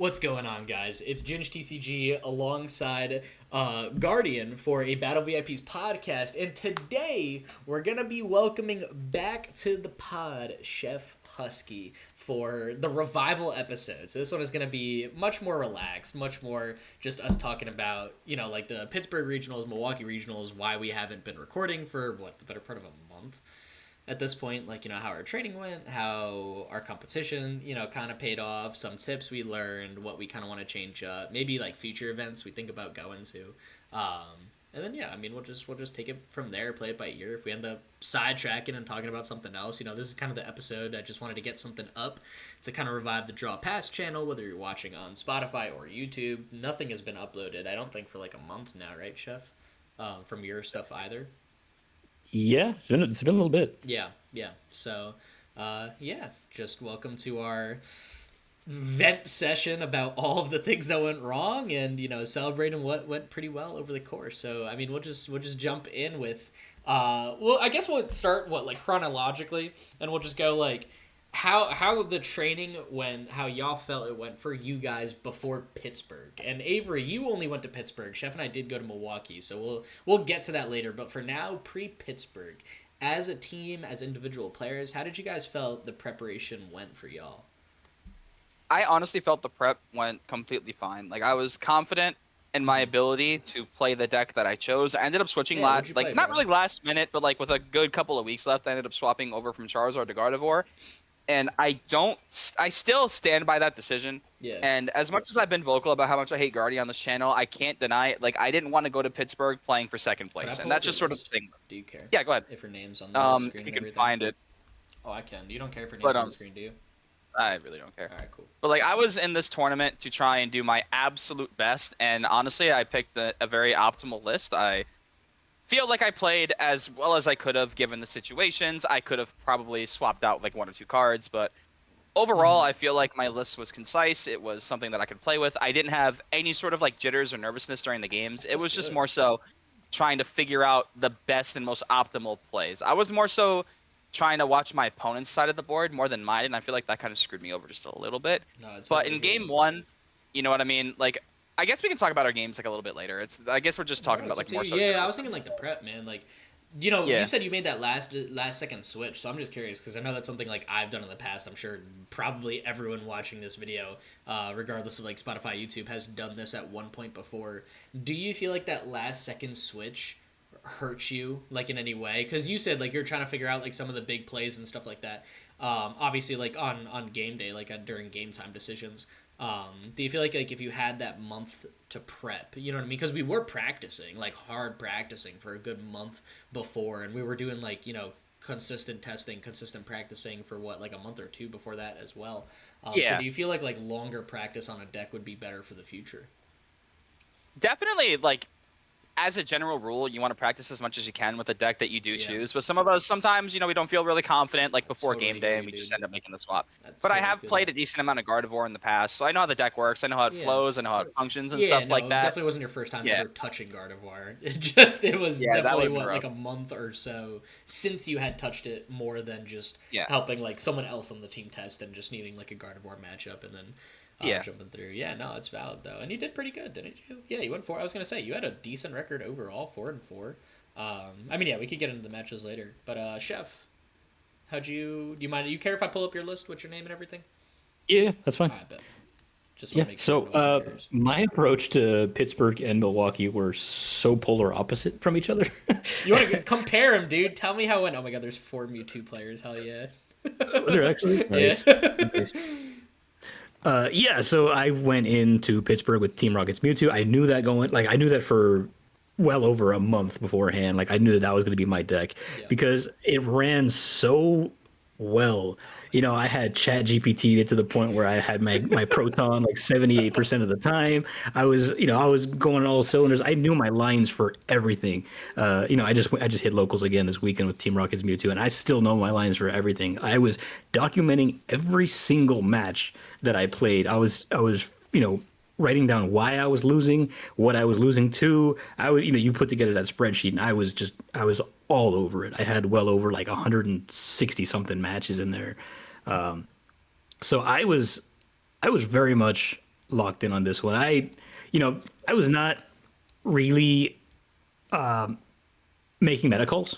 What's going on, guys? It's Ginge TCG alongside Guardian for a Battle VIPs podcast, and today we're gonna be welcoming back to the pod Chef Husky for the revival episode. So this one is gonna be much more relaxed, much more just us talking about like the Pittsburgh regionals, Milwaukee regionals, why we haven't been recording for the better part of a month at this point, like how our training went, how our competition kind of paid off, some tips we learned, what we kind of want to change up, maybe like future events we think about going to, and then we'll just take it from there, play it by ear. If we end up sidetracking and talking about something else, this is kind of the episode. I just wanted to get something up to kind of revive the Draw Pass channel, whether you're watching on Spotify or YouTube. Nothing has been uploaded, I don't think, for like a month now, right, Chef? From your stuff either. Yeah, it's been a little bit. Yeah. So, just welcome to our vent session about all of the things that went wrong, and celebrating what went pretty well over the course. So, I mean, we'll just jump in with, I guess we'll start chronologically, and we'll just go how the training went, how y'all felt it went for you guys before Pittsburgh. And Avery, you only went to Pittsburgh. Chef and I did go to Milwaukee, so we'll get to that later. But for now, pre-Pittsburgh, as a team, as individual players, how did you guys felt the preparation went for y'all? I honestly felt the prep went completely fine. Like, I was confident in my ability to play the deck that I chose. I ended up switching not really last minute, but like with a good couple of weeks left, I ended up swapping over from Charizard to Gardevoir. And I still stand by that decision. Yeah. And as much as I've been vocal about how much I hate Guardian on this channel, I can't deny it. Like, I didn't want to go to Pittsburgh playing for second place. And that's just sort of the thing. Do you care? Yeah, go ahead. If your name's on the screen if you and can everything? find it. Oh, I can. You don't care if your name's on the screen, do you? I really don't care. All right, cool. But like, I was in this tournament to try and do my absolute best, and honestly, I picked a very optimal list. I feel like I played as well as I could have given the situations. I could have probably swapped out like one or two cards, but overall, I feel like my list was concise. It was something that I could play with. I didn't have any sort of like jitters or nervousness during the games. It was just more so trying to figure out the best and most optimal plays. I was more so trying to watch my opponent's side of the board more than mine, and I feel like that kind of screwed me over just a little bit. But in game one, you know what I mean? Like, I guess we can talk about our games like a little bit later. I guess we're just talking about like more so. Yeah, I was thinking like the prep, man. Like, you said you made that last second switch, so I'm just curious because I know that's something like I've done in the past. I'm sure probably everyone watching this video, regardless of like Spotify, YouTube, has done this at one point before. Do you feel like that last second switch hurt you like in any way? Because you said like you're trying to figure out like some of the big plays and stuff like that. Obviously, like on game day, like during game time decisions. Do you feel like if you had that month to prep, you know what I mean? Because we were practicing, like hard practicing for a good month before, and we were doing like consistent testing, consistent practicing for like a month or two before that as well. So do you feel like longer practice on a deck would be better for the future? Definitely, like, as a general rule, you want to practice as much as you can with the deck that you do choose. But some of us, sometimes, we don't feel really confident, like before game day, and we just end up making the swap. But I have played a decent amount of Gardevoir in the past, so I know how the deck works. I know how it flows. I know how it functions and stuff like that. Definitely wasn't your first time ever touching Gardevoir. It was definitely like a month or so since you had touched it more than just helping like someone else on the team test and just needing like a Gardevoir matchup and then jumping through. Yeah, no, it's valid though, and you did pretty good, didn't you? Yeah, you went 4. I was gonna say you had a decent record overall, 4-4. I mean, yeah, we could get into the matches later, but Chef, do you mind? Do you care if I pull up your list with your name and everything? Yeah, that's fine. I bet. Just want to make sure. So, my approach to Pittsburgh and Milwaukee were so polar opposite from each other. You want to compare them, dude? Tell me how it went. Oh my God, there's 4 Mewtwo players. Hell yeah. Was there actually? Nice. Nice. So I went into Pittsburgh with Team Rocket's Mewtwo. I knew that I knew that for well over a month beforehand. Like, I knew that was going to be my deck because it ran so well. I had Chat GPT it to the point where I had my Proton like 78% of the time. I was going all cylinders. I knew my lines for everything. I just hit locals again this weekend with Team Rocket's Mewtwo, and I still know my lines for everything. I was documenting every single match that I played. I was writing down why I was losing, what I was losing to. You put together that spreadsheet, and I was all over it. I had well over like 160 something matches in there. So I was very much locked in on this one. I was not really making meta calls,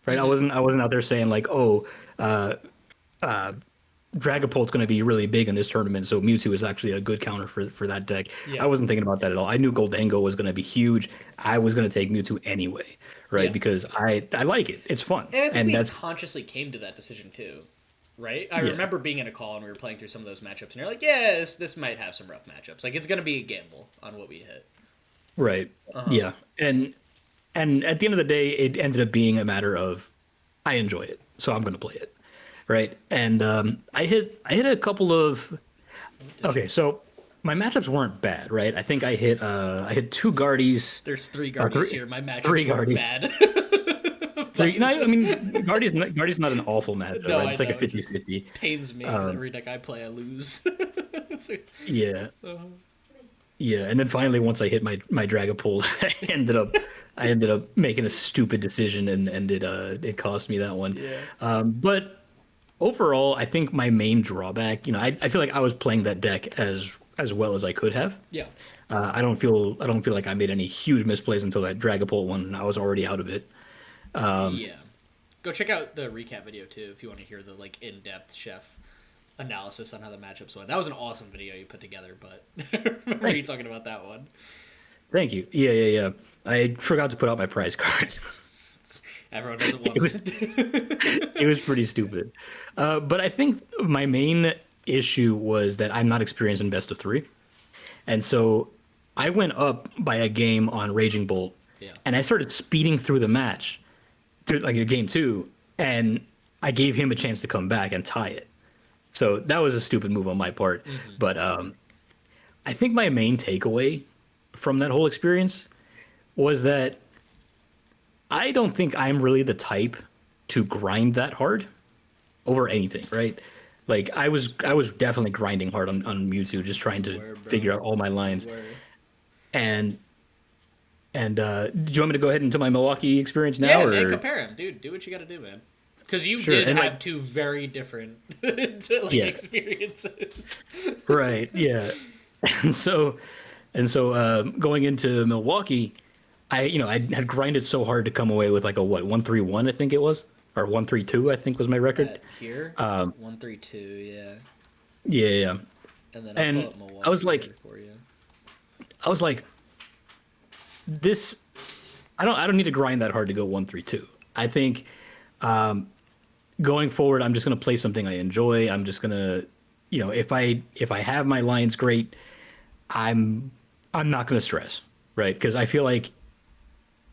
right? I wasn't out there saying like, oh, Dragapult's going to be really big in this tournament, so Mewtwo is actually a good counter for that deck. Yeah. I wasn't thinking about that at all. I knew Goldango was going to be huge. I was going to take Mewtwo anyway, right? Yeah. Because I like it. It's fun. And I think we that's consciously came to that decision too, right? I remember being in a call and we were playing through some of those matchups, and you're like, yeah, this might have some rough matchups. Like, it's going to be a gamble on what we hit. right. Yeah. And at the end of the day, it ended up being a matter of I enjoy it, so I'm going to play it. Right. And I hit a couple of. Okay, so my matchups weren't bad, right? I think I hit two Guardies. There's 3 Guardies here. My matchups three were Guardies. bad. I mean, Guardies not an awful matchup, No, right? It's I like know, a 50-50. Pains me because every deck I play, I lose. Yeah. Yeah, and then finally, once I hit my Dragapult, I ended up making a stupid decision, and it cost me that one. Yeah. But overall, I think my main drawback, I feel like I was playing that deck as well as I could have. Yeah. I don't feel like I made any huge misplays until that Dragapult one, and I was already out of it. Yeah. Go check out the recap video too if you want to hear the like in-depth chef analysis on how the matchups went. That was an awesome video you put together, but I remember you talking about that one. Thank you. Yeah. I forgot to put out my prize cards. Everyone does it once. It was pretty stupid. But I think my main issue was that I'm not experienced in best of 3. And so I went up by a game on Raging Bolt, and I started speeding through the match, through like game 2, and I gave him a chance to come back and tie it. So that was a stupid move on my part. But I think my main takeaway from that whole experience was that I don't think I'm really the type to grind that hard over anything, right? Like I was definitely grinding hard on Mewtwo, just trying to figure out all my lines. And do you want me to go ahead into my Milwaukee experience now? Yeah, or? man, compare them, dude. Do what you got to do, man. Because you Sure, did and, have like- 2 very different experiences. Right. Yeah. And so going into Milwaukee, I had grinded so hard to come away with like a 1-3-1, I think it was, or 1-3-2, I think was my record. Here, 1-3-2, yeah. Yeah. And then And pull up Milwaukee I was like- here for you. I was like, this. I don't need to grind that hard to go 1-3-2. I think going forward, I'm just gonna play something I enjoy. I'm just gonna, if I have my lines great, I'm not gonna stress, right? Because I feel like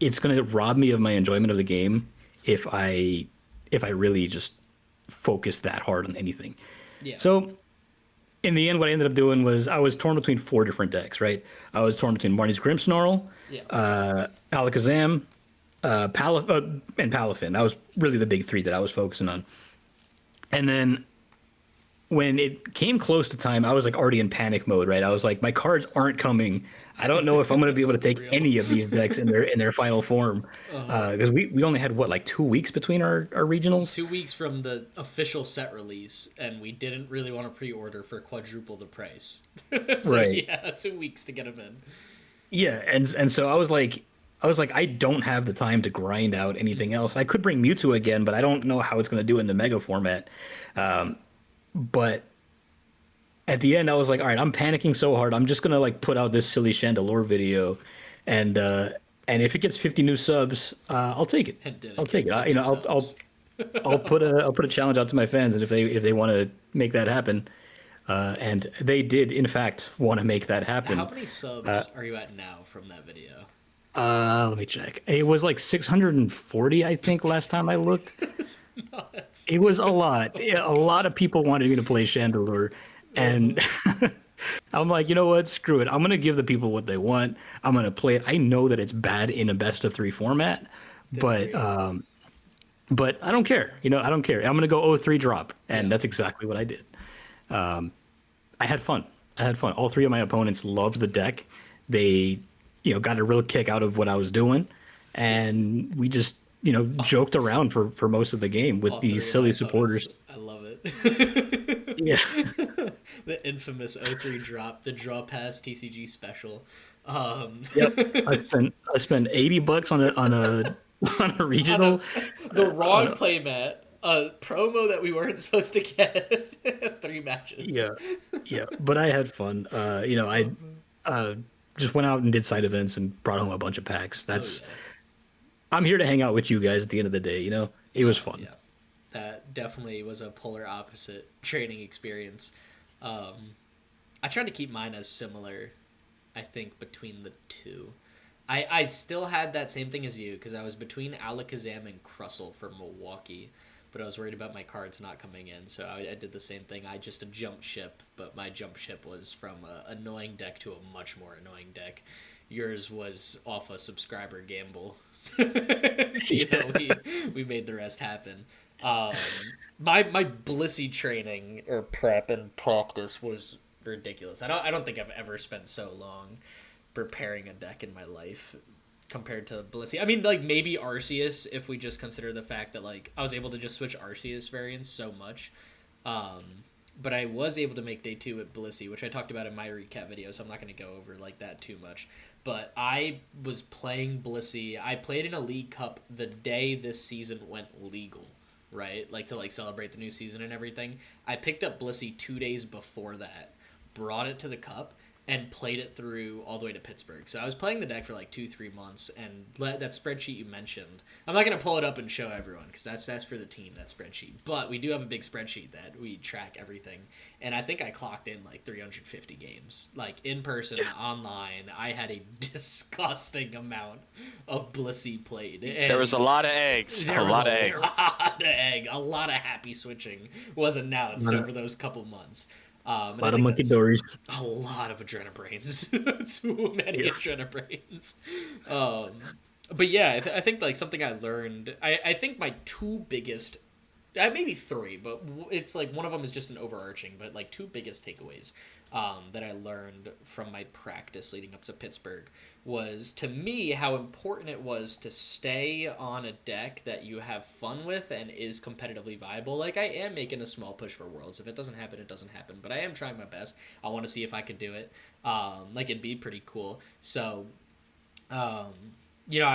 it's gonna rob me of my enjoyment of the game if I really just focus that hard on anything. Yeah. So in the end, what I ended up doing was I was torn between 4 different decks, right? I was torn between Marnie's Grimmsnarl, Alakazam, and Palafin. That was really the big 3 that I was focusing on. And then when it came close to time, I was like already in panic mode, right? I was like, my cards aren't coming. I don't know if I'm going to be able to take any of these decks in their final form, because we only had like 2 weeks between our regionals. 2 weeks from the official set release, and we didn't really want to pre-order for quadruple the price. So, Right. Yeah, 2 weeks to get them in. Yeah, and so I was like, I don't have the time to grind out anything else. I could bring Mewtwo again, but I don't know how it's going to do in the Mega format. But at the end, I was like, all right, I'm panicking so hard. I'm just going to like put out this silly Chandelure video, and if it gets 50 new subs, I'll take it. I'll take it. I'll put a challenge out to my fans, and if they want to make that happen, and they did in fact want to make that happen. How many subs are you at now from that video? Let me check. It was like 640, I think, last time I looked. It's nuts. It was a lot. Yeah, a lot of people wanted me to play Chandelure, and I'm like, you know what? Screw it. I'm gonna give the people what they want. I'm gonna play it. I know that it's bad in a best of 3 format, but I don't care. I don't care. I'm gonna go 0-3 drop, and that's exactly what I did. I had fun. All 3 of my opponents loved the deck. They got a real kick out of what I was doing, and we just joked around for most of the game with All these 3 of silly my supporters. opponents. I love it. Yeah. The infamous O3 drop, the Draw Pass TCG special. Yep. I spent $80 on a On a regional the on wrong a, playmat, a promo that we weren't supposed to get. 3 matches. yeah. Yeah, but I had fun. Uh just went out and did side events and brought home a bunch of packs. Oh That's yeah. I'm here to hang out with you guys at the end of the day, It was Oh fun. yeah. That definitely was a polar opposite training experience. I tried to keep mine as similar, I think, between the two. I still had that same thing as you because I was between Alakazam and Crustle for Milwaukee, but I was worried about my cards not coming in, so I did the same thing. I just a jump ship, but my jump ship was from a annoying deck to a much more annoying deck. Yours was off a subscriber gamble. We made the rest happen. Um, my Blissey training or prep and practice was ridiculous. I don't think I've ever spent so long preparing a deck in my life compared to Blissey. I mean, like maybe Arceus if we just consider the fact that like I was able to just switch Arceus variants so much. But I was able to make day 2 with Blissey, which I talked about in my recap video, so I'm not going to go over like that too much. But I was playing Blissey. I played in a League Cup the day this season went legal, right? Like to like celebrate the new season and everything. I picked up Blissey 2 days before that, brought it to the Cup, and played it through all the way to Pittsburgh. So I was playing the deck for like 2-3 months, and that spreadsheet you mentioned, I'm not going to pull it up and show everyone because that's for the team, that spreadsheet. But we do have a big spreadsheet that we track everything, and I think I clocked in like 350 games, like in person, online. I had a disgusting amount of Blissey played. And There was a lot of eggs. there A was lot a of eggs. lot of egg, a lot of happy switching was announced over those couple months. A And I lot of think monkey that's dories. a lot of Adrenabrains. Too many Yeah. Adrenabrains. But yeah, I think like something I learned. I think my two biggest, maybe three, but it's like one of them is just an overarching. But like two biggest takeaways that I learned from my practice leading up to Pittsburgh was, to me, how important it was to stay on a deck that you have fun with and is competitively viable. Like, I am making a small push for Worlds. If it doesn't happen, it doesn't happen. But I am trying my best. I want to see if I could do it. Like, it'd be pretty cool. So, I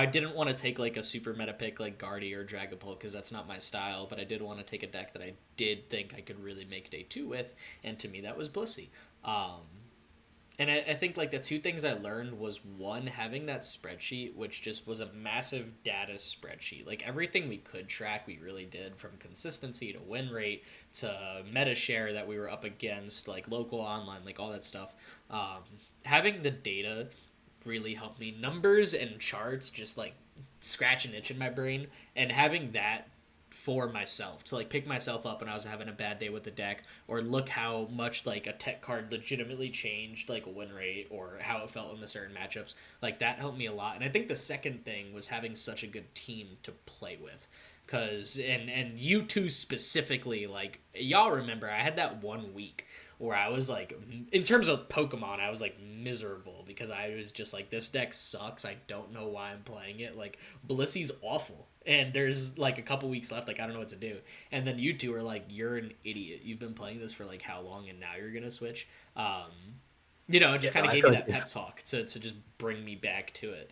didn't want to take, like, a super meta pick like Guardy or Dragapult because that's not my style. But I did want to take a deck that I did think I could really make day 2 with. And to me, that was Blissey. And I think like the two things I learned was, one, having that spreadsheet, which just was a massive data spreadsheet. Like everything we could track, we really did, from consistency to win rate to meta share that we were up against, like local, online, like all that stuff. Having the data really helped me. Numbers and charts just like scratch an itch in my brain, and having that for myself to like pick myself up when I was having a bad day with the deck, or look how much like a tech card legitimately changed like a win rate or how it felt in the certain matchups, like that helped me a lot. And I think the second thing was having such a good team to play with, because and you two specifically, like y'all remember I had that 1 week where I was like, in terms of Pokemon, I was like miserable because I was just like, this deck sucks. I don't know why I'm playing it. Like, Blissey's awful. And there's like a couple weeks left. Like, I don't know what to do. And then you two are like, you're an idiot. You've been playing this for like how long, and now you're going to switch? It just kind of gave me that pep talk to just bring me back to it.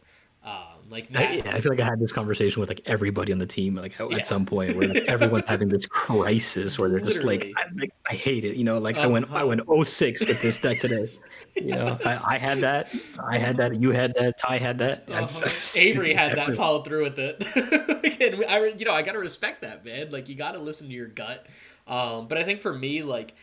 Like that. I feel like I had this conversation with like everybody on the team, like Yeah. at some point where like, everyone's having this crisis where they're just Literally. like, I hate it, like I went 0-6 with this deck today. I had that, you had that, Ty had that. Avery had that, followed through with it. And I gotta respect that, man. Like, you gotta listen to your gut. But I think for me, like,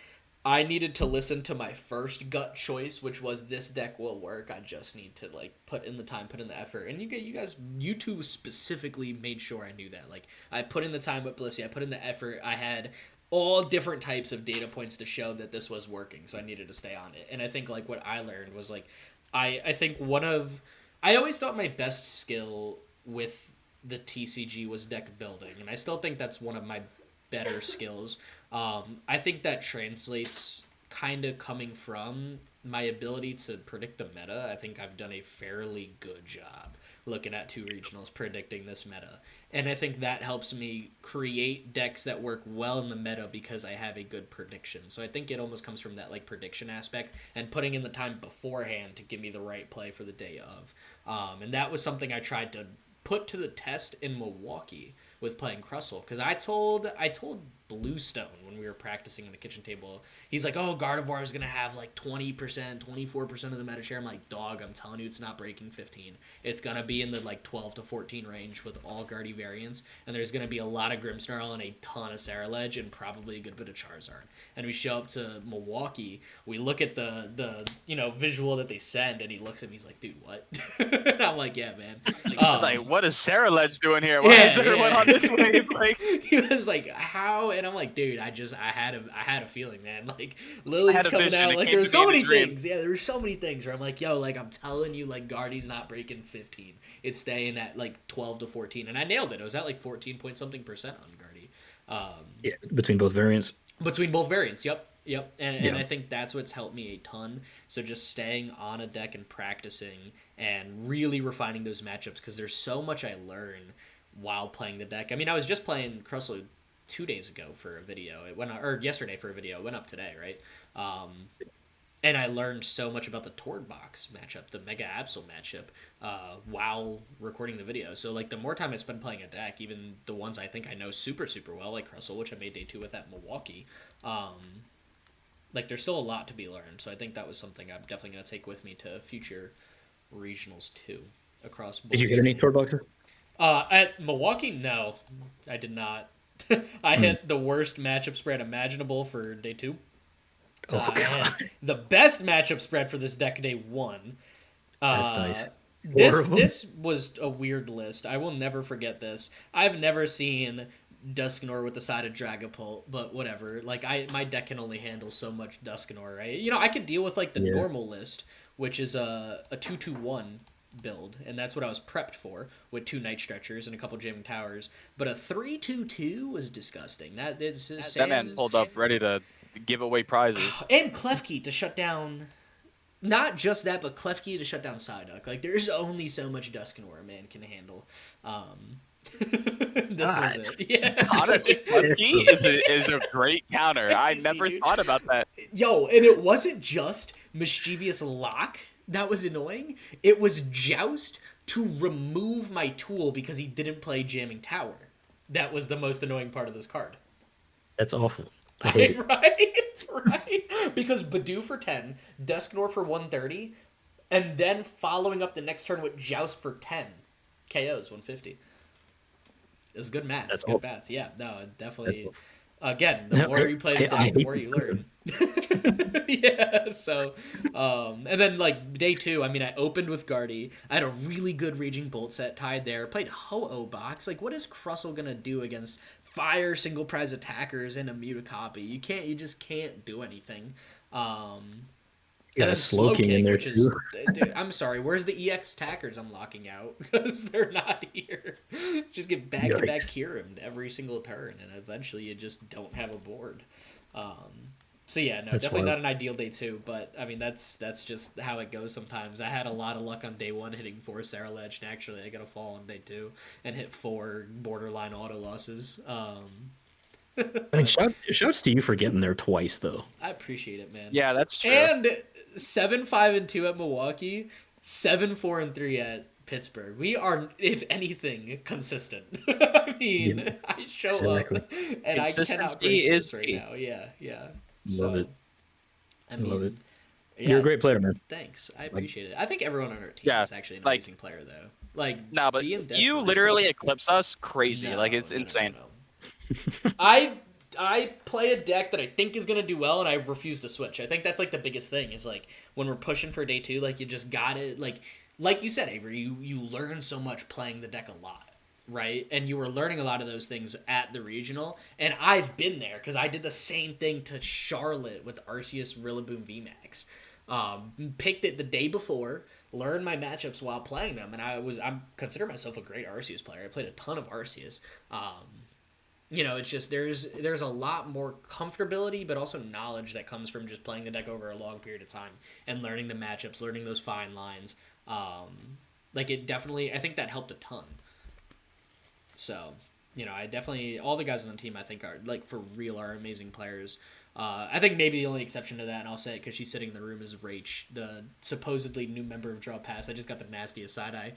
I needed to listen to my first gut choice, which was, this deck will work. I just need to like put in the time, put in the effort. And you two specifically made sure I knew that. Like, I put in the time with Blissey, I put in the effort. I had all different types of data points to show that this was working, so I needed to stay on it. And I think like what I learned was like, I think I always thought my best skill with the TCG was deck building, and I still think that's one of my better skills. I think that translates kind of coming from my ability to predict the meta, I think I've done a fairly good job looking at two regionals predicting this meta. And I think that helps me create decks that work well in the meta because I have a good prediction. So I think it almost comes from that like prediction aspect and putting in the time beforehand to give me the right play for the day of. And that was something I tried to put to the test in Milwaukee with playing Crustle, because I told Bluestone when we were practicing on the kitchen table, he's like, oh, Gardevoir is gonna have like 20%, 24% of the meta share. I'm like, dog, I'm telling you, it's not breaking 15. It's gonna be in the like 12 to 14 range with all Guardy variants, and there's gonna be a lot of Grimmsnarl and a ton of Saralege and probably a good bit of Charizard. And we show up to Milwaukee, we look at the visual that they send, and he looks at me, he's like, dude, what? And I'm like, yeah, man. Like, what is Saralege doing here? Why is everyone on this wave? Like, he was like, how? And I'm like, dude, I had a feeling, man. Like, Lily's coming out. Like, there were so many things. Yeah, there were so many things where I'm like, yo, like, I'm telling you, like, Guardy's not breaking 15. It's staying at like 12 to 14, and I nailed it. I was at like 14 point something percent on Guardy. Yeah, between both variants. Between both variants, yep. And I think that's what's helped me a ton. So just staying on a deck and practicing and really refining those matchups, because there's so much I learn while playing the deck. I mean, I was just playing Crustle 2 days ago for a video. It went or yesterday for a video. It went up today, right? And I learned so much about the Tord Box matchup, the Mega Absol matchup, while recording the video. So, like, the more time I spend playing a deck, even the ones I think I know super, super well, like Crustle, which I made day 2 with at Milwaukee, like, there's still a lot to be learned. So I think that was something I'm definitely going to take with me to future regionals, too, across both. Did you hit any Tord Boxer? At Milwaukee, no, I did not. I hit the worst matchup spread imaginable for day 2. Oh, God. And the best matchup spread for this deck day 1. That's nice. This was a weird list. I will never forget this. I've never seen Dusknoir with the side of Dragapult, but whatever. Like, my deck can only handle so much Dusknoir, right? You know, I could deal with like the normal list, which is a 2-2-1 build, and that's what I was prepped for, with 2 Night Stretchers and a couple Jamming Towers. But a 3-2-2 was disgusting. That man pulled up ready to give away prizes. And Klefki to shut down. Not just that, but Klefki to shut down Psyduck. Like, there's only so much Dusknoir a man can handle. This was it. Yeah. Honestly, Klefki is a great counter. I never thought about that. Yo, and it wasn't just Mischievous Lock that was annoying. It was Joust to remove my tool because he didn't play Jamming Tower. That was the most annoying part of this card. That's awful. I hate it. Right? Because Badoo for 10, Dusknoir for 130, and then following up the next turn with Joust for 10. KOs 150. It's good math. That's good math. Yeah, no, definitely. Again, the more you play the deck, the more you learn. Yeah, so, and then, like, day 2, I mean, I opened with Guardy. I had a really good Raging Bolt set tied there. Played Ho-Oh Box. Like, what is Crustle going to do against fire single prize attackers and a Mutacopy? You just can't do anything. You got a Slowking in there, too. I'm sorry, where's the EX Tackers I'm locking out? Because they're not here. Just get back-to-back Kyurem every single turn, and eventually you just don't have a board. So yeah, no, that's definitely not an ideal day 2, but I mean, that's just how it goes sometimes. I had a lot of luck on day 1 hitting 4 Saralege, and actually I got a fall on day 2 and hit 4 borderline auto losses. I mean, shouts to you for getting there twice, though. I appreciate it, man. Yeah, that's true. And 7-5-2 at Milwaukee, 7-4-3 at Pittsburgh. We are, if anything, consistent. I mean, I show up and I cannot break this right now. Yeah. Love it. I mean, love it. Yeah, you're a great player, man. Thanks. I appreciate it. I think everyone on our team is actually an amazing player, though. Like, no, but you literally eclipse us crazy. No, like, it's insane. No. I play a deck that I think is going to do well, and I refuse to switch. I think that's, like, the biggest thing is, like, when we're pushing for day 2, like, you just got it. Like you said, Avery, you learn so much playing the deck a lot, right? And you were learning a lot of those things at the regional, and I've been there because I did the same thing to Charlotte with Arceus Rillaboom VMAX. Picked it the day before, learned my matchups while playing them, and I consider myself a great Arceus player. I played a ton of Arceus. it's just there's a lot more comfortability, but also knowledge that comes from just playing the deck over a long period of time and learning the matchups, learning those fine lines. Like it definitely, I think that helped a ton. So, I definitely, all the guys on the team I think are like for real are amazing players. I think maybe the only exception to that, and I'll say it because she's sitting in the room, is Rach, the supposedly new member of Draw Pass. I just got the nastiest side eye.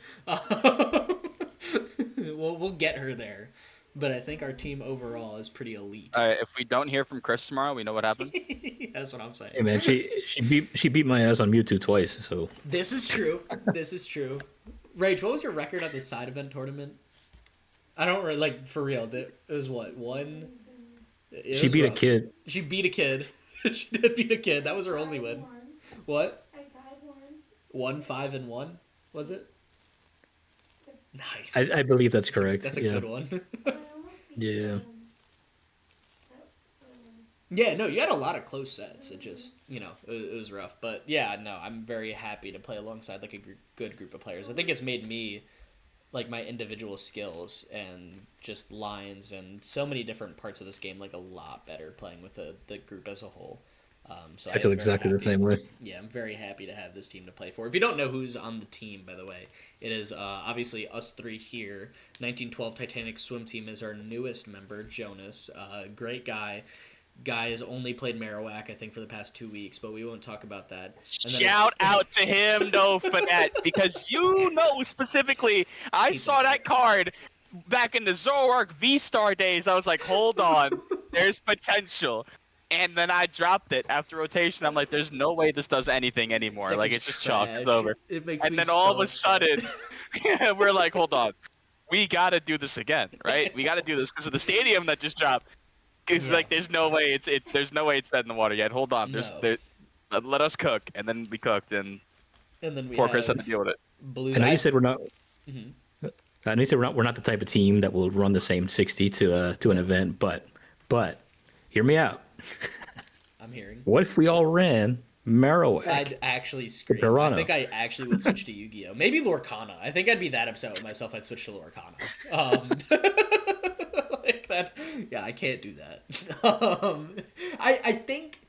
We'll get her there. But I think our team overall is pretty elite. If we don't hear from Chris tomorrow, we know what happened. That's what I'm saying. Hey man, she beat my ass on Mewtwo twice. So This is true. This is true. Rach, what was your record at the side event tournament? I don't like for real. It was what one. She beat a kid. She beat a kid. She did beat a kid. That was her only win. What? I tied One, one. 5-1. Was it? Nice. I believe that's correct. That's a good one. Yeah. Yeah, no, you had a lot of close sets. It just, it was rough. But yeah, no, I'm very happy to play alongside like a good group of players. I think it's made me, like my individual skills and just lines and so many different parts of this game like a lot better playing with the group as a whole. So I feel exactly the same way. Yeah, I'm very happy to have this team to play for. If you don't know who's on the team, by the way, it is obviously us three here. 1912 Titanic Swim Team is our newest member, Jonas. Great guy. Guy has only played Marowak, I think, for the past 2 weeks, but we won't talk about that. Shout out to him, though, for that, because specifically, I saw that card back in the Zoroark V-Star days. I was like, hold on, there's potential. And then I dropped it after rotation. I'm like, there's no way this does anything anymore. Like, it's just chalk. It's over. It makes and me then so all of a upset. sudden, we're like, hold on. We got to do this again, right? We got to do this because of the stadium that just dropped. Because, like, there's no way there's no way it's dead in the water yet. Hold on. Let us cook. And then we cooked, and then we poor Chris had to deal with it. Blue. I know you said we're not. Mhm. I know you said we're not the type of team that will run the same 60 to an event, but hear me out. I'm hearing. What if we all ran Marowak? I'd actually scream. I Toronto. think I actually would switch to Yu-Gi-Oh! Maybe Lorcana. I think I'd be that upset with myself I'd switch to Lorcana. Like that. Yeah, I can't do that. I think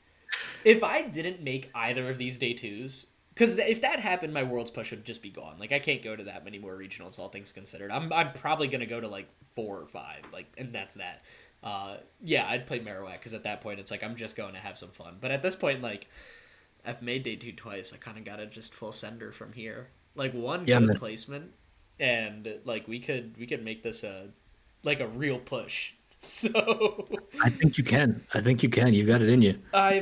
if I didn't make either of these day twos, because if that happened, my World's Push would just be gone. Like, I can't go to that many more regionals, all things considered. I'm probably going to go to, like, 4 or 5, like, and that's that. Yeah, I'd play Marowak, because at that point, it's like, I'm just going to have some fun. But at this point, like, I've made day 2 twice. I kind of got to just full sender from here. Like, one good placement, and, like, we could make this a real push. So I think you can. You've got it in you. I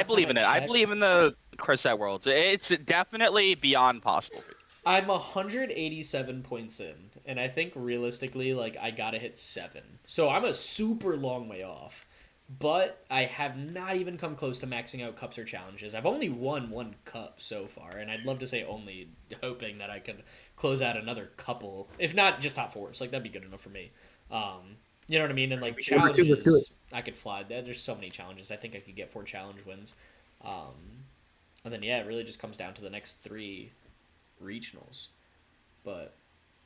believe in it. I believe in the Chris at Worlds. It's definitely beyond possible for you. I'm 187 points in, and I think realistically, like, I gotta hit 7. So I'm a super long way off. But I have not even come close to maxing out cups or challenges. I've only won 1 cup so far, and I'd love to say only, hoping that I could close out another couple, if not just top 4s. Like, that'd be good enough for me. You know what I mean? And, like, challenges, let's do it. I could fly. There's so many challenges. I think I could get 4 challenge wins. And then, yeah, it really just comes down to the next 3 regionals. But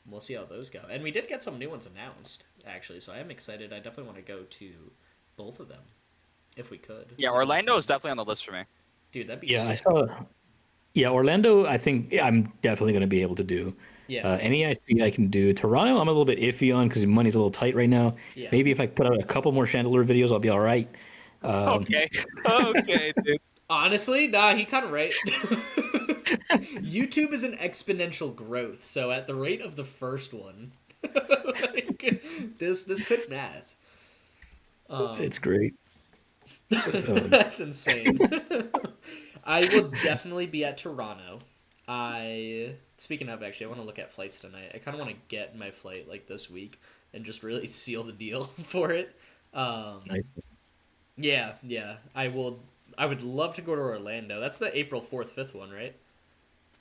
we'll see how those go. And we did get some new ones announced, actually, so I am excited. I definitely want to go to both of them, if we could. Yeah, Orlando is definitely on the list for me. Dude, that'd be Yeah, sick. I saw. Yeah, Orlando, I think I'm definitely going to be able to do. Yeah. NEIC I can do. Toronto, I'm a little bit iffy on because money's a little tight right now. Yeah. Maybe if I put out a couple more Chandelier videos, I'll be all right. Okay, dude. Honestly, nah, he kind of right. YouTube is an exponential growth, so at the rate of the first one, like, this could math. It's great. That's insane. I will definitely be at Toronto. Speaking of, actually, I want to look at flights tonight. I kind of want to get my flight like this week and just really seal the deal for it. Nice. Yeah. I would love to go to Orlando. That's the April 4th, 5th one, right?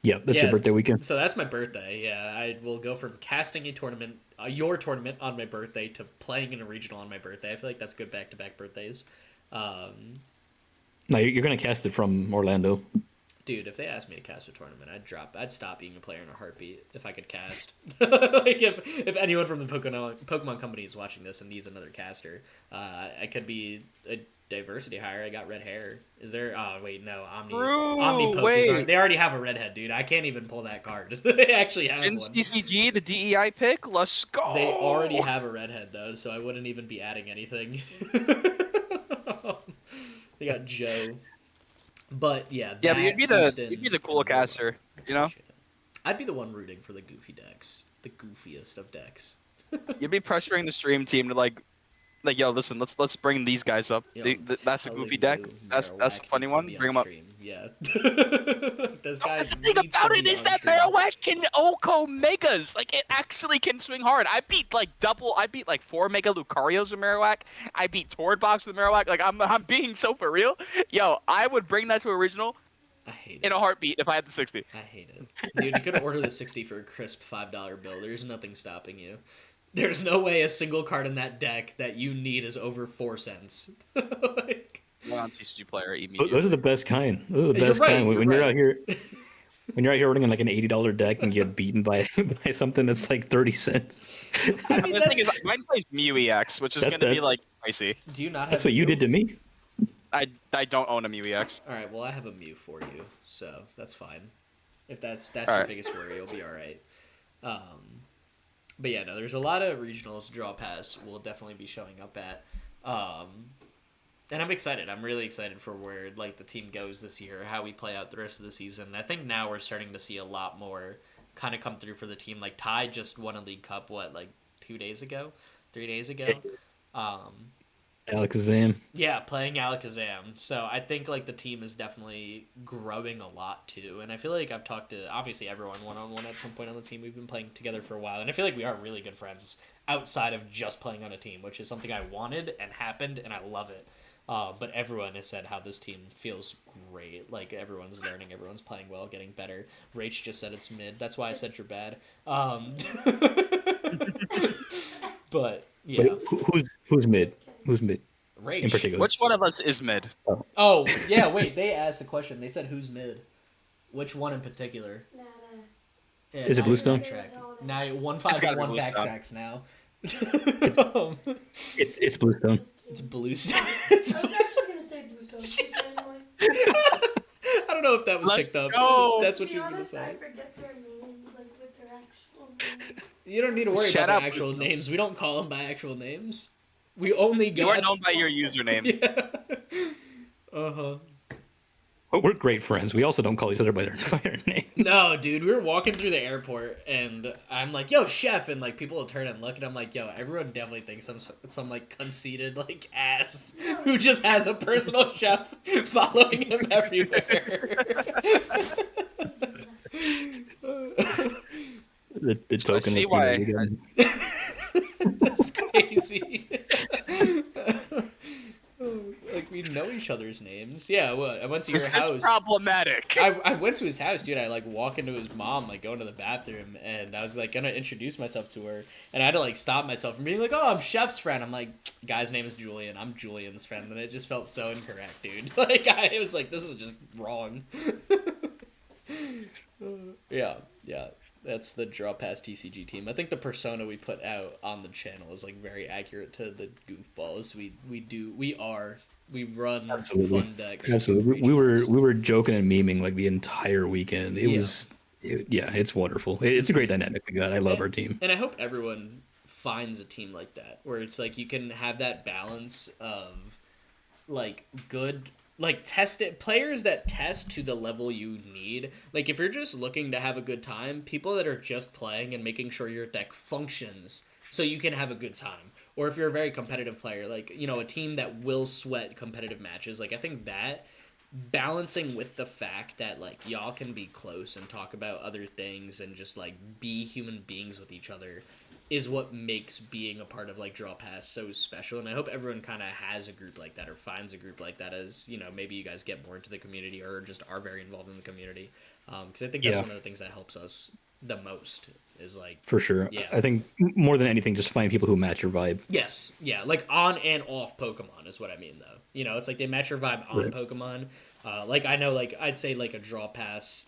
Yeah, that's your birthday weekend. So that's my birthday. Yeah, I will go from casting a tournament, your tournament on my birthday, to playing in a regional on my birthday. I feel like that's good back-to-back birthdays. No, you're going to cast it from Orlando. Dude, if they asked me to cast a tournament, I'd stop being a player in a heartbeat if I could cast. Like if anyone from the Pokemon company is watching this and needs another caster, I could be a diversity hire. I got red hair. Is there? Oh wait, no. Omnipoke wait. they already have a redhead, dude. I can't even pull that card. They actually have one. TCG, the DEI pick. Let's go. They already have a redhead though, so I wouldn't even be adding anything. They got Joe. But yeah, but you'd be the cool caster, you know? I'd be the one rooting for the goofy decks, the goofiest of decks. You'd be pressuring the stream team to like yo, listen, let's bring these guys up. That's a goofy deck. That's a funny one. Bring them up. Yeah. That's the thing about it is that Marowak can Oko Megas. Like it actually can swing hard. I beat like 4 Mega Lucarios with Marowak. I beat Tord Box with Marowak. Like I'm being so for real. Yo, I would bring that to original. I hate in a heartbeat if I had the 60. I hate it. Dude, you could order the 60 for a crisp $5 bill. There's nothing stopping you. There's no way a single card in that deck that you need is over 4 cents. Like, non-TCG player immediately. Those are the best kind. Those are the best kind. When you're out here, when you're out here running like an $80 deck and get beaten by something that's like 30 cents. I mean, the thing is, mine plays Mew EX, which is going to be like pricey. Do you not have That's what you did to me. I don't own a Mew EX. All right, well I have a Mew for you, so that's fine. If that's your biggest worry, you'll be all right. But yeah, no, there's a lot of regionals Draw Pass will definitely be showing up at. And I'm excited. I'm really excited for where like the team goes this year, how we play out the rest of the season. I think now we're starting to see a lot more kind of come through for the team. Like Ty just won a League Cup, like 3 days ago? Alakazam. Yeah, playing Alakazam. So I think like the team is definitely growing a lot too. And I feel like I've talked to obviously everyone one-on-one at some point on the team. We've been playing together for a while. And I feel like we are really good friends outside of just playing on a team, which is something I wanted and happened, and I love it. But everyone has said how this team feels great. Like everyone's learning, everyone's playing well, getting better. Rach just said it's mid. That's why I said you're bad. But yeah, who's mid? Who's mid? Rach. In particular. Which one of us is mid? Oh yeah, wait. They asked a question. They said who's mid. Which one in particular? Yeah, is it Bluestone? Now 151 backtracks now. It's Bluestone. It's Bluestone. I was actually gonna say Bluestone. I don't know if that was picked up. That's what you were gonna say. I forget their names, like with their actual names. You don't need to worry about their actual names. We don't call them by actual names. We only got. You are known by your username. Yeah. But we're great friends. We also don't call each other by their name. No, dude, we were walking through the airport, and I'm like, "Yo, chef," and like people will turn and look, and I'm like, "Yo, everyone definitely thinks I'm some like conceited like ass who just has a personal chef following him everywhere." the token. See why? That's crazy. Like we know each other's names. Yeah, what? I went to your house. This is problematic. I went to his house, dude. I like walk into his mom, like going to the bathroom, and I was like gonna introduce myself to her, and I had to like stop myself from being like, "Oh, I'm Chef's friend." I'm like, "Guy's name is Julian. I'm Julian's friend," and it just felt so incorrect, dude. Like I was like, "This is just wrong." Yeah. That's the Draw Pass TCG team. I think the persona we put out on the channel is like very accurate to the goofballs we run Absolutely. fun decks. Absolutely. We were joking and memeing like the entire weekend. It's wonderful. It's a great dynamic we got. I love our team. And I hope everyone finds a team like that where it's like you can have that balance of like good players that test to the level you need. Like if you're just looking to have a good time, people that are just playing and making sure your deck functions so you can have a good time. Or if you're a very competitive player, like, you know, a team that will sweat competitive matches, like I think that balancing with the fact that like y'all can be close and talk about other things and just like be human beings with each other is what makes being a part of like Draw Pass so special. And I hope everyone kind of has a group like that or finds a group like that as, you know, maybe you guys get more into the community or just are very involved in the community. Because I think that's one of the things that helps us the most is like... For sure. Yeah. I think more than anything, just find people who match your vibe. Yes. Yeah. Like on and off Pokemon is what I mean though. You know, it's like they match your vibe on Right. Pokemon. Like I know, like I'd say like a draw pass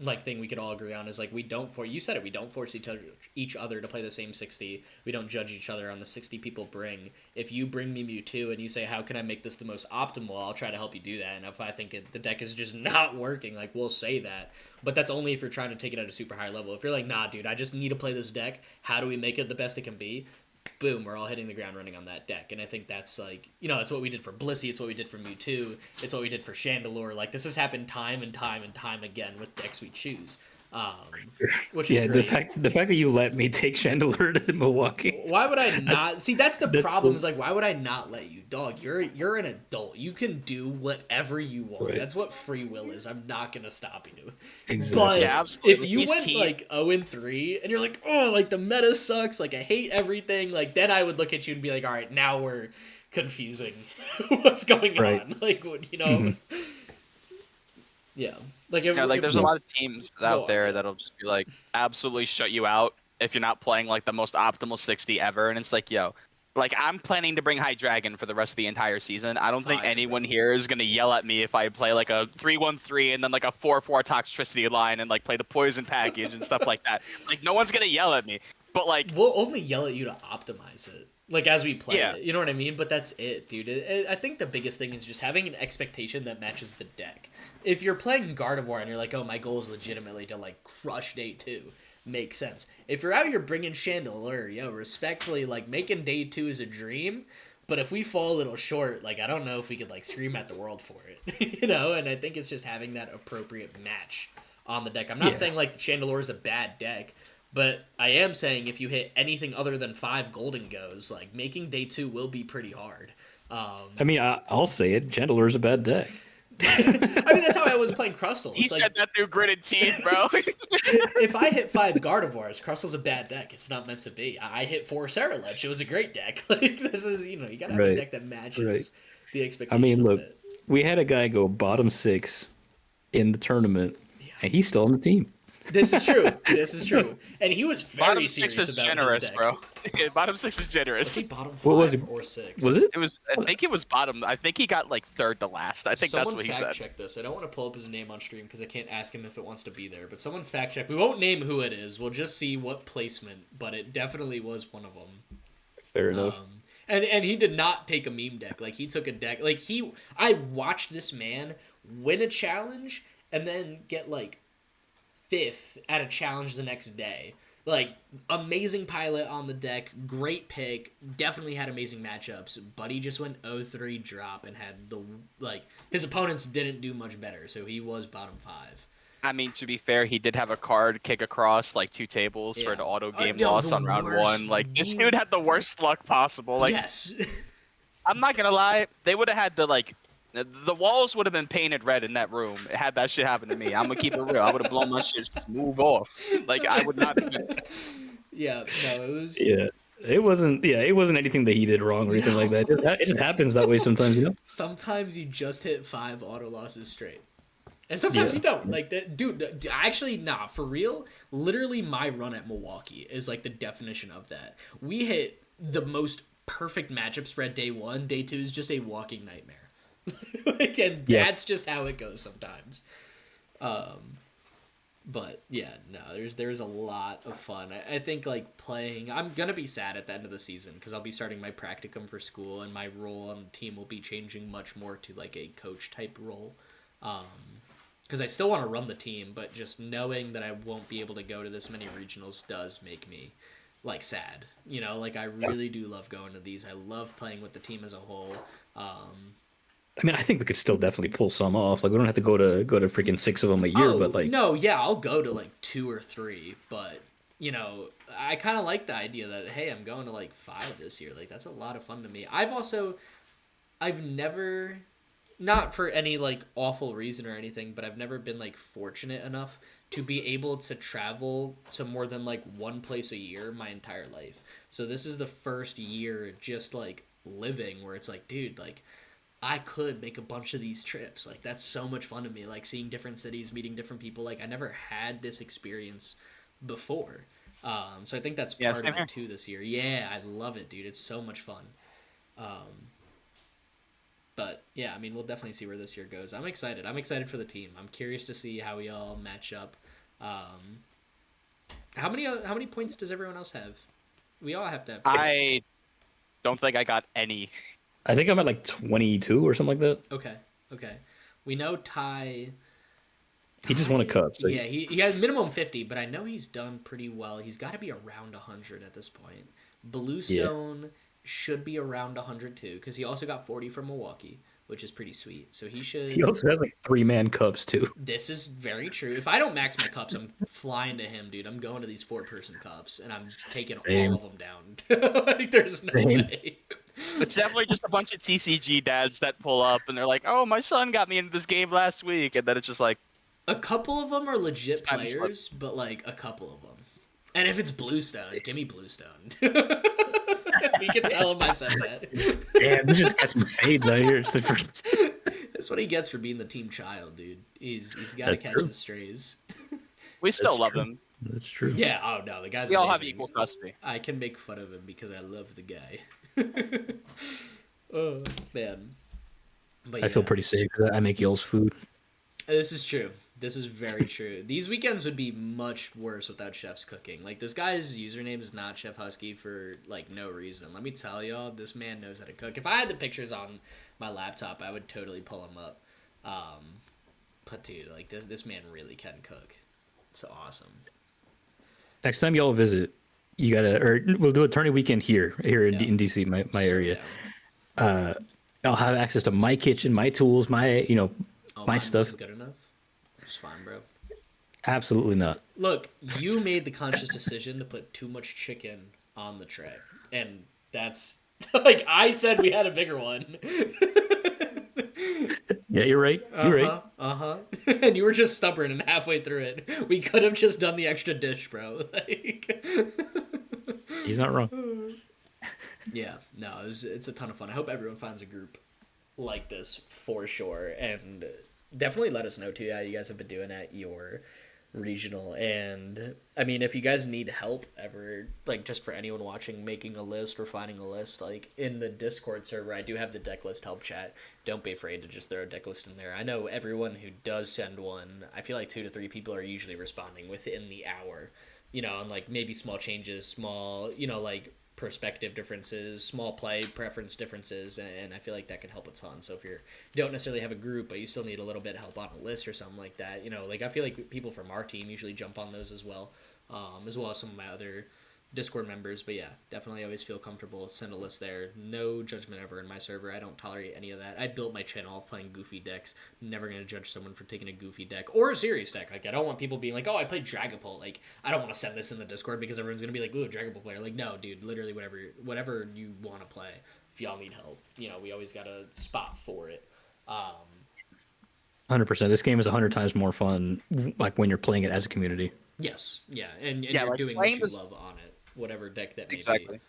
like thing we could all agree on is like we don't for you said it, we don't force each other to play the same 60. We don't judge each other on the 60 people bring. If you bring me Mewtwo and you say how can I make this the most optimal, I'll try to help you do that. And if I think the deck is just not working, like we'll say that. But that's only if you're trying to take it at a super high level. If you're like, nah dude, I just need to play this deck, how do we make it the best it can be? Boom, we're all hitting the ground running on that deck. And I think that's like, that's what we did for Blissey, it's what we did for Mewtwo, it's what we did for Chandelure. Like this has happened time and time and time again with decks we choose. Which is great. the fact that you let me take Chandelure to Milwaukee. Why would I not? See, that's the problem. Is like, why would I not let you, dog? You're an adult. You can do whatever you want. Right. That's what free will is. I'm not gonna stop you. Exactly. But Yeah, absolutely. if you went like 0-3 and you're like, oh, like the meta sucks, like I hate everything, like then I would look at you and be like, all right, now we're confusing what's going on. Like, yeah. Like, there's a lot of teams out there that'll just be like absolutely shut you out if you're not playing like the most optimal 60 ever. And it's like, yo, like I'm planning to bring High Dragon for the rest of the entire season. I don't think anyone here is gonna yell at me if I play like a 3-1-3 and then like a 4-4 Toxtricity line and like play the poison package and stuff like that. Like no one's gonna yell at me. But like we'll only yell at you to optimize it. Like as we play it, you know what I mean? But that's it, dude. I think the biggest thing is just having an expectation that matches the deck. If you're playing Gardevoir and you're like, oh, my goal is legitimately to like crush day 2, makes sense. If you're out here bringing Chandelure, respectfully, like making day 2 is a dream. But if we fall a little short, like I don't know if we could like scream at the world for it, And I think it's just having that appropriate match on the deck. I'm not saying like Chandelure is a bad deck. But I am saying if you hit anything other than 5 golden goes, like making day 2 will be pretty hard. I mean, I'll say it. Chandelure's a bad deck. I mean, that's how I was playing Crustle. He said that through gritted teeth, bro. If I hit 5 Gardevoirs, Crustle's a bad deck. It's not meant to be. I hit 4 Saralech. It was a great deck. Like this is, you gotta have a deck that matches the expectation. I mean, look, of it. we had a guy go bottom 6 in the tournament, and he's still on the team. This is true. And he was very bottom serious 6 is about generous, his deck. bro. Bottom 6 is generous. Was he bottom 5 What was it? or 6? Was it? It was. I think it was bottom. I think he got like 3rd to last. I think that's what he said. Someone fact check this. I don't want to pull up his name on stream because I can't ask him if it wants to be there. But someone fact check. We won't name who it is. We'll just see what placement. But it definitely was one of them. Fair enough. And he did not take a meme deck. Like he took a deck. Like I watched this man win a challenge and then get like 5th at a challenge the next day. Like, amazing pilot on the deck, great pick, definitely had amazing matchups, but he just went 0-3 drop and had his opponents didn't do much better, so he was bottom 5. I mean, to be fair, he did have a card kick across like 2 tables for an auto game loss on round 1. Like, this dude had the worst luck possible. Like, yes. I'm not gonna lie, they would have had to like. The walls would have been painted red in that room had that shit happened to me. I'm gonna keep it real. I would have blown my shit, just move off. Like I would not. Yeah, no, it was. Yeah, it wasn't. Yeah, it wasn't anything that he did wrong or anything like that. It just happens that way sometimes, Sometimes you just hit 5 auto losses straight, and sometimes you don't. Like that, dude. Actually, nah, for real. Literally, my run at Milwaukee is like the definition of that. We hit the most perfect matchup spread day 1. Day 2 is just a walking nightmare. That's just how it goes sometimes. But yeah, no, there's a lot of fun. I think like playing, I'm gonna be sad at the end of the season because I'll be starting my practicum for school and my role on the team will be changing much more to like a coach type role. Because I still want to run the team, but just knowing that I won't be able to go to this many regionals does make me like sad. Like I really do love going to these. I love playing with the team as a whole. I mean, I think we could still definitely pull some off. Like, we don't have to go to freaking 6 of them a year, but like. No, yeah, I'll go to like 2 or 3, but I kind of like the idea that hey, I'm going to like 5 this year. Like that's a lot of fun to me. I've never, not for any like awful reason or anything, but I've never been like fortunate enough to be able to travel to more than like one place a year my entire life. So this is the first year just like living where it's like, dude, like. I could make a bunch of these trips. Like, that's so much fun to me. Like, seeing different cities, meeting different people. Like, I never had this experience before. So I think that's part of it, too, this year. Yeah, I love it, dude. It's so much fun. But yeah, I mean, we'll definitely see where this year goes. I'm excited. I'm excited for the team. I'm curious to see how we all match up. How many points does everyone else have? We all have to have. I don't think I got any. I think I'm at like 22 or something like that. Okay. Okay. We know Ty. He just won a cup. So Yeah, he has minimum 50, but I know he's done pretty well. He's got to be around 100 at this point. Bluestone should be around 100 too, because he also got 40 from Milwaukee, which is pretty sweet. So he should. he also has like 3-man cups too. This is very true. If I don't max my cups, I'm flying to him, dude. I'm going to these 4-person cups, and I'm taking Same. all of them down. Like, there's no Same. way. It's definitely just a bunch of TCG dads that pull up and they're like, "Oh, my son got me into this game last week," and then it's just like, A couple of them are legit time to slip. players, but like a couple of them. And if it's Bluestone, give me Bluestone. We can tell him I said that. Damn, he's just catching fades out here. It's the first... That's what he gets for being the team child, dude. He's got to That's catch true. the strays. we still That's love true. him. That's true. Yeah, oh no, the guy's We all have amazing. equal custody. I can make fun of him because I love the guy. Oh man. But I feel yeah. pretty safe because I make y'all's food. This is true. This is very true. These weekends would be much worse without Chef's cooking. Like, this guy's username is not Chef Husky for, like, no reason. Let me tell y'all, this man knows how to cook. If I had the pictures on my laptop, I would totally pull him up. But, dude, like, this man really can cook. It's awesome. Next time y'all visit, you gotta, or we'll do a tourney weekend here Yeah. in DC, my So area. down. I'll have access to my kitchen, my tools, my Oh, my mine stuff. wasn't good enough? It's fine, bro. Absolutely not. Look, you made the conscious decision to put too much chicken on the tray. And that's, like, I said we had a bigger one. Yeah, you're right. You're right. Uh-huh. And you were just stubborn and halfway through it. We could have just done the extra dish, bro. Like, He's not wrong. yeah, no, it's a ton of fun. I hope everyone finds a group like this for sure. And definitely let us know, too, how you guys have been doing at your regional. And, I mean, if you guys need help ever, like, just for anyone watching, making a list or finding a list, like, in the Discord server, I do have the deck list help chat. Don't be afraid to just throw a deck list in there. I know everyone who does send one, I feel like 2 to 3 people are usually responding within the hour, you know, and, like, maybe small changes, small, you know, like, perspective differences, small play preference differences, and I feel like that can help a ton. So if you don't necessarily have a group, but you still need a little bit of help on a list or something like that, you know, like, I feel like people from our team usually jump on those as well as some of my other Discord members. But yeah, definitely always feel comfortable. Send a list there. No judgment ever in my server. I don't tolerate any of that. I built my channel of playing goofy decks. Never gonna judge someone for taking a goofy deck or a serious deck. Like, I don't want people being like, oh, I played Dragapult. Like, I don't want to send this in the Discord because everyone's gonna be like, ooh, Dragapult player. Like, no, dude, literally whatever you want to play. If y'all need help, you know, we always got a spot for it. 100%. This game is 100 times more fun, like when you're playing it as a community. Yes, yeah, and Yeah, you're like, doing what playing you this- love on it, whatever deck that may Exactly. be.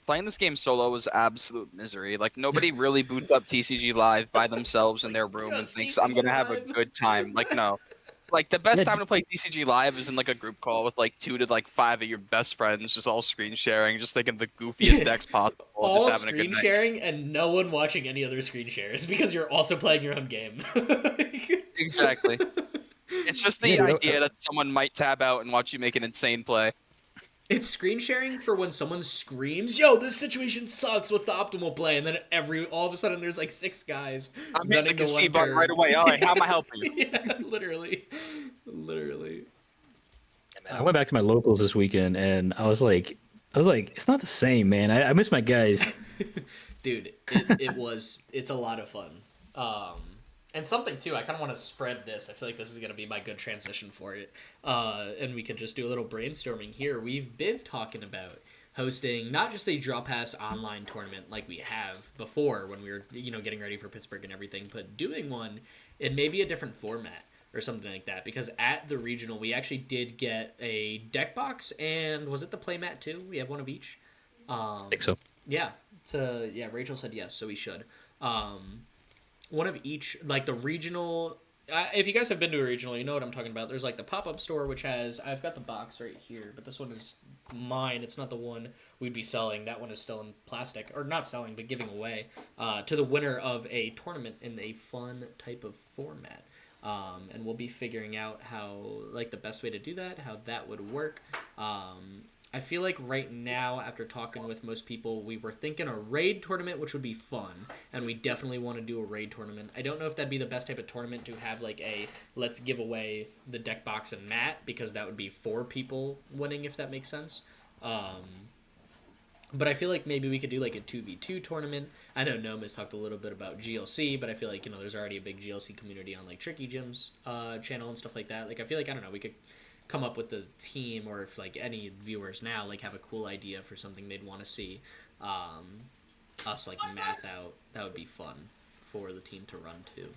Playing this game solo is absolute misery. Like, nobody really boots up TCG Live by themselves in their room and Yes, thinks, TCG I'm gonna have a Live. good time. Like, no. Like, the best Yeah, time to play TCG Live is in, like, a group call with, like, 2 to, like, 5 of your best friends, just all screen sharing, just thinking the goofiest decks possible, All just having a screen good night. sharing and no one watching any other screen shares because you're also playing your own game. Exactly. It's just the Yeah, dude, idea that someone might tab out and watch you make an insane play. It's screen sharing for when someone screams, "Yo, this situation sucks. What's the optimal play?" And then all of a sudden there's like 6 guys I'm hitting gunning the to C one button turn. right away. All right, how am I helping you? Yeah, literally. I went back to my locals this weekend, and I was like, it's not the same, man. I miss my guys. Dude, it's a lot of fun. And something too, I kind of want to spread this. I feel like this is going to be my good transition for it. And we can just do a little brainstorming here. We've been talking about hosting not just a Draw Pass online tournament like we have before when we were, you know, getting ready for Pittsburgh and everything, but doing one in maybe a different format or something like that. Because at the regional, we actually did get a deck box, and was it the playmat too? We have one of each. I think so. Yeah. Rachel said yes, so we should. One of each, like the regional, if you guys have been to a regional, you know what I'm talking about. There's like the pop-up store, which I've got the box right here, but this one is mine. It's not the one we'd be selling. That one is still in plastic, or not selling, but giving away to the winner of a tournament in a fun type of format. And we'll be figuring out how, like, the best way to do that, how that would work. I feel like right now, after talking with most people, we were thinking a raid tournament, which would be fun, and we definitely want to do a raid tournament. I don't know if that'd be the best type of tournament to have, like, a let's give away the deck box and mat, because that would be 4 people winning, if that makes sense. But I feel like maybe we could do, like, a 2v2 tournament. I know Gnome has talked a little bit about GLC, but I feel like, there's already a big GLC community on, like, Tricky Jim's channel and stuff like that. Like, I feel like, I don't know, we could come up with the team, or if like any viewers now like have a cool idea for something they'd want to see us like math out, that would be fun for the team to run too.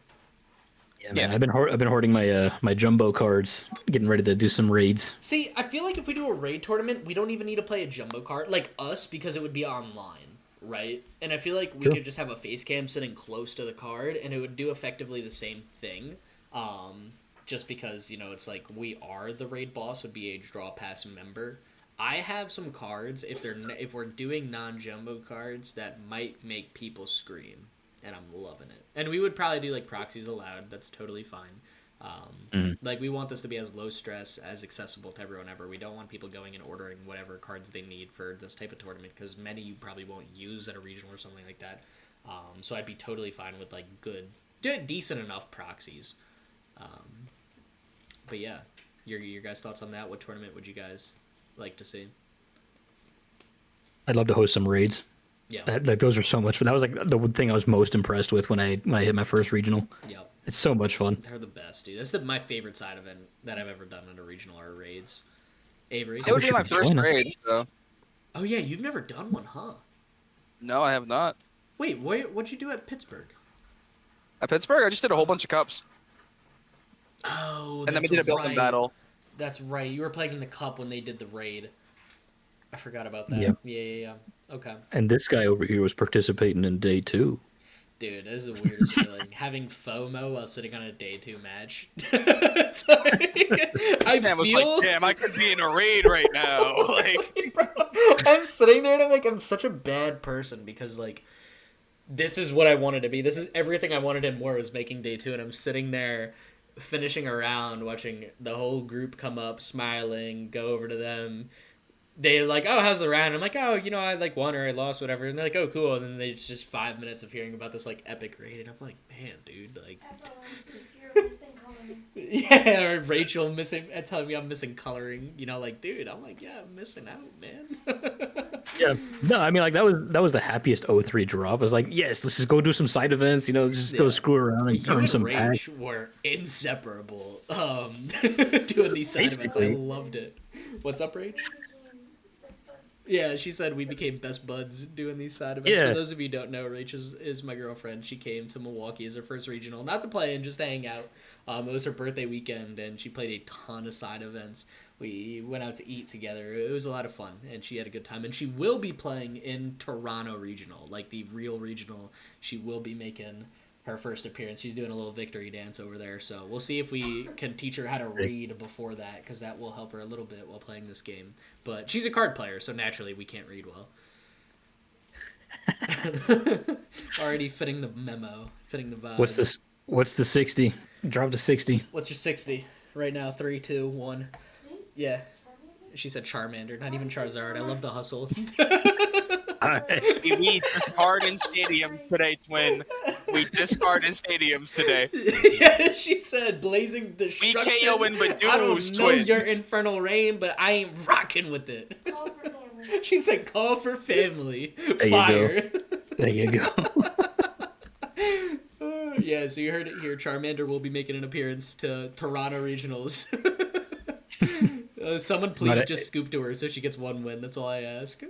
Yeah, man, I've been hoarding my my jumbo cards, getting ready to do some raids. See, I feel like if we do a raid tournament, we don't even need to play a jumbo card like us, because it would be online, right? And I feel like we could just have a face cam sitting close to the card, and it would do effectively the same thing. Just because, it's like we are the raid boss, would be a Draw Pass member. I have some cards, if we're doing non-jumbo cards, that might make people scream, and I'm loving it. And we would probably do, like, proxies allowed. That's totally fine. Like, we want this to be as low stress, as accessible to everyone ever. We don't want people going and ordering whatever cards they need for this type of tournament, because many you probably won't use at a regional or something like that. So I'd be totally fine with, like, decent enough proxies. But yeah, your guys' thoughts on that? What tournament would you guys like to see? I'd love to host some raids. Yeah, like those are so much fun. That was like the thing I was most impressed with when I hit my first regional. Yep, it's so much fun. They're the best, dude. That's my favorite side event that I've ever done at a regional, are raids. Avery, It would be my first raid. So. Oh yeah, you've never done one, huh? No, I have not. Wait, what'd you do at Pittsburgh? At Pittsburgh, I just did a whole bunch of cups. Oh, and then we did a built-in battle. That's right. You were playing in the cup when they did the raid. I forgot about that. Yep. Yeah. Okay. And this guy over here was participating in day 2. Dude, this is the weirdest feeling. Having FOMO while sitting on a day 2 match. It's like, man was like, damn, I could be in a raid right now. Like, bro, I'm sitting there and I'm like, I'm such a bad person, because like, this is what I wanted to be. This is everything I wanted and more, was making day 2, and I'm sitting there finishing a round, watching the whole group come up, smiling, go over to them. They're like, oh, how's the round? I'm like, oh, I like won or I lost, whatever. And they're like, oh, cool. And then there's just 5 minutes of hearing about this like epic raid, and I'm like, man, dude, like, You're missing coloring. yeah, or Rachel telling me I'm missing coloring, like, dude, I'm like, yeah, I'm missing out, man. Yeah, no, I mean, like that was the happiest 03 drop. I was like, yes, let's just go do some side events, just go screw around and earn some packs. Were inseparable doing these side events. I loved it. What's up, Rach? Yeah, she said we became best buds doing these side events. Yeah. For those of you who don't know, Rach is my girlfriend. She came to Milwaukee as her first regional, not to play and just to hang out. It was her birthday weekend, and she played a ton of side events. We went out to eat together. It was a lot of fun, and she had a good time. And she will be playing in Toronto Regional, like the real regional. She will be making her first appearance. She's doing a little victory dance over there, so we'll see if we can teach her how to read before that, because that will help her a little bit while playing this game. But she's a card player, so naturally we can't read well. Already fitting the memo, fitting the vibe. What's the 60? Drop to 60. What's your 60 right now? 3, 2, 1. Yeah. She said Charmander, not even Charizard. I love the hustle. We discard in stadiums today, Twin. We discard in stadiums today. Yeah, she said blazing destruction. BKO but I don't know Twin. your infernal rain, but I ain't rocking with it. Call for family. She said call for family. There Fire. There you go. Yeah, so you heard it here. Charmander will be making an appearance to Toronto Regionals. Someone please just scoop to her so she gets 1 win. That's all I ask.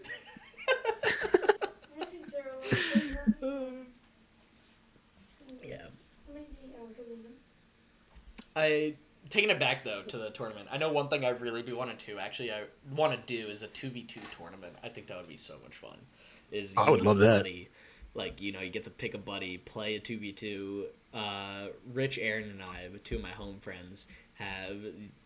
Yeah. Taking it back though to the tournament. I know one thing I really do want to do is a 2v2 tournament. I think that would be so much fun. I would love that. Like, you get to pick a buddy, play a 2v2. Rich, Aaron, and I, two of my home friends, have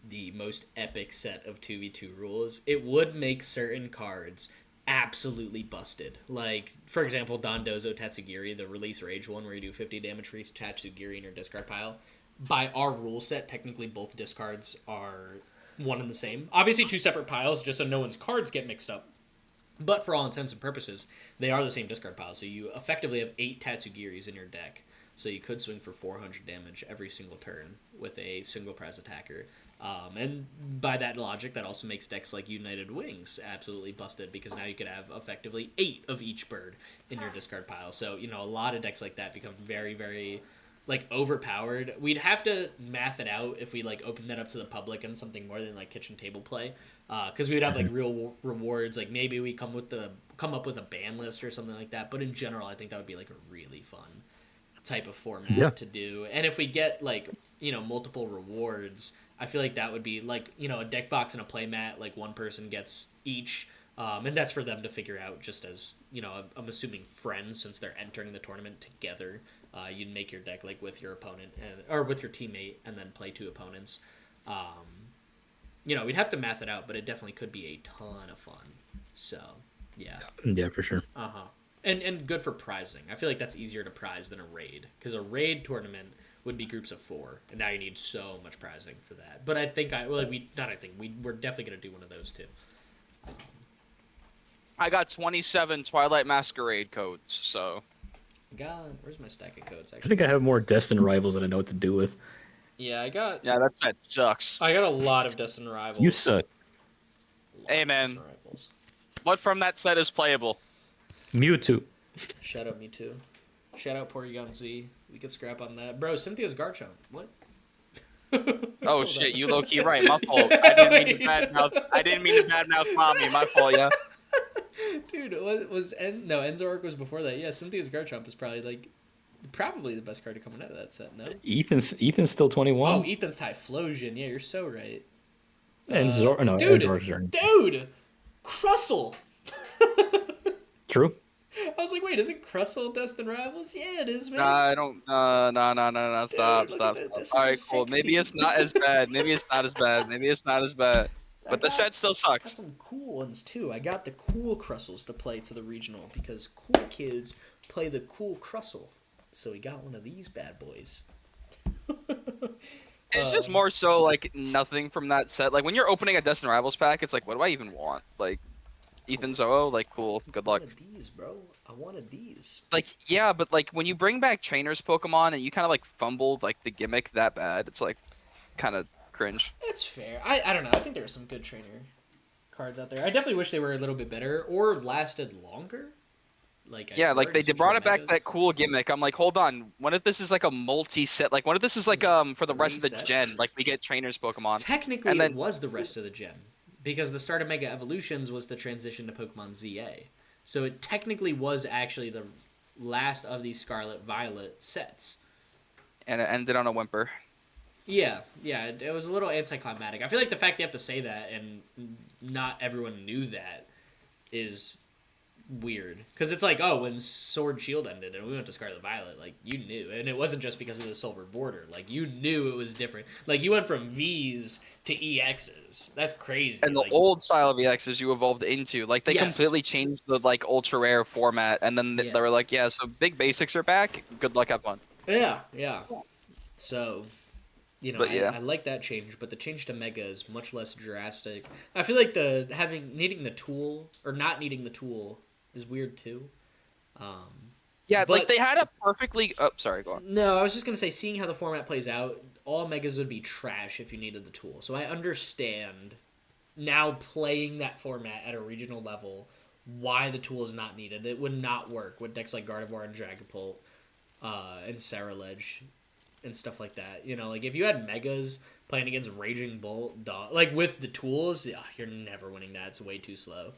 the most epic set of 2v2 rules. It would make certain cards absolutely busted. Like, for example, Dondozo Tatsugiri, the release rage one where you do 50 damage for each Tatsugiri in your discard pile. By our rule set, technically both discards are one and the same. Obviously, two separate piles, just so no one's cards get mixed up. But for all intents and purposes, they are the same discard pile. So you effectively have 8 Tatsugiris in your deck. So you could swing for 400 damage every single turn with a single prize attacker. And by that logic, that also makes decks like United Wings absolutely busted, because now you could have effectively 8 of each bird in your discard pile. So, you know, a lot of decks like that become very, very, like, overpowered. We'd have to math it out if we, like, open that up to the public and something more than, like, kitchen table play. Because we would have, like, real rewards. Like, maybe we come up with a ban list or something like that. But in general, I think that would be, like, a really fun type of format to do. And if we get, like, you know, multiple rewards, I feel like that would be, like, you know, a deck box and a play mat, like, one person gets each, and that's for them to figure out, just as, you know, I'm assuming friends, since they're entering the tournament together. You'd make your deck, like, with your opponent, or with your teammate, and then play 2 opponents. You know, we'd have to math it out, but it definitely could be a ton of fun. So, yeah. Yeah, for sure. And good for prizing. I feel like that's easier to prize than a raid, because a raid tournament would be groups of 4, and now you need so much prizing for that. But I think we're definitely gonna do one of those too. I got 27 Twilight Masquerade codes, so. Where's my stack of codes? I think I have more Destined Rivals than I know what to do with. Yeah, Yeah, that set sucks. I got a lot of Destined Rivals. You suck. Hey, man. What from that set is playable? Mewtwo. Shout out me too. Shout out Porygon Z. We could scrap on that. Bro, Cynthia's Garchomp. What? Oh shit, you low key right. My fault. I didn't mean to badmouth mommy. My fault, yeah. Dude, Enzorg was before that. Yeah, Cynthia's Garchomp is probably the best card to come out of that set. No. Ethan's still 21. Oh, Ethan's Typhlosion. Yeah, you're so right. And Dude, Crustle. True. I was like, wait, isn't Crustle Destined Rivals? Yeah, it is, man. I don't. No. Stop. All right, cool. Maybe it's not as bad. But the set still I got sucks. some cool ones too. I got the cool Crustles to play to the regional, because cool kids play the cool Crustle. So we got one of these bad boys. It's just more so like nothing from that set. Like when you're opening a Destined Rivals pack, it's like, what do I even want? Like Ethan Zoho, like cool, good luck. I wanted these, bro. I wanted these. Like yeah, but like when you bring back trainers Pokemon and you kind of like fumbled like the gimmick that bad, it's like kind of cringe. That's fair. I don't know. I think there were some good trainer cards out there. I definitely wish they were a little bit better or lasted longer. Like yeah, like they brought it back that cool gimmick. I'm like, hold on. What if this is like a multi-set? Like what if this is like for the rest of the gen? Like we get trainers Pokemon. Technically, it was the rest of the gen, because the start of Mega Evolutions was the transition to Pokemon ZA. So it technically was actually the last of these Scarlet Violet sets. And it ended on a whimper. Yeah, it was a little anticlimactic. I feel like the fact you have to say that and not everyone knew that is weird. Because it's like, oh, when Sword Shield ended and we went to Scarlet Violet, like, you knew. And it wasn't just because of the silver border. Like, you knew it was different. Like, you went from Vs to EXs. That's crazy. And the old style of EXs you evolved into. Like, they completely changed the, like, ultra rare format. And then they were like, yeah, so big basics are back. Good luck, have fun. Yeah. So, you know, I like that change, but the change to Mega is much less drastic. I feel like needing the tool or not needing the tool is weird too. Yeah, like they had a perfectly. Oh, sorry, go on. No, I was just gonna say, seeing how the format plays out, all Megas would be trash if you needed the tool. So I understand now playing that format at a regional level why the tool is not needed. It would not work with decks like Gardevoir and Dragapult, and Ceruledge and stuff like that. You know, like if you had Megas playing against Raging Bolt, like with the tools, you're never winning that. It's way too slow.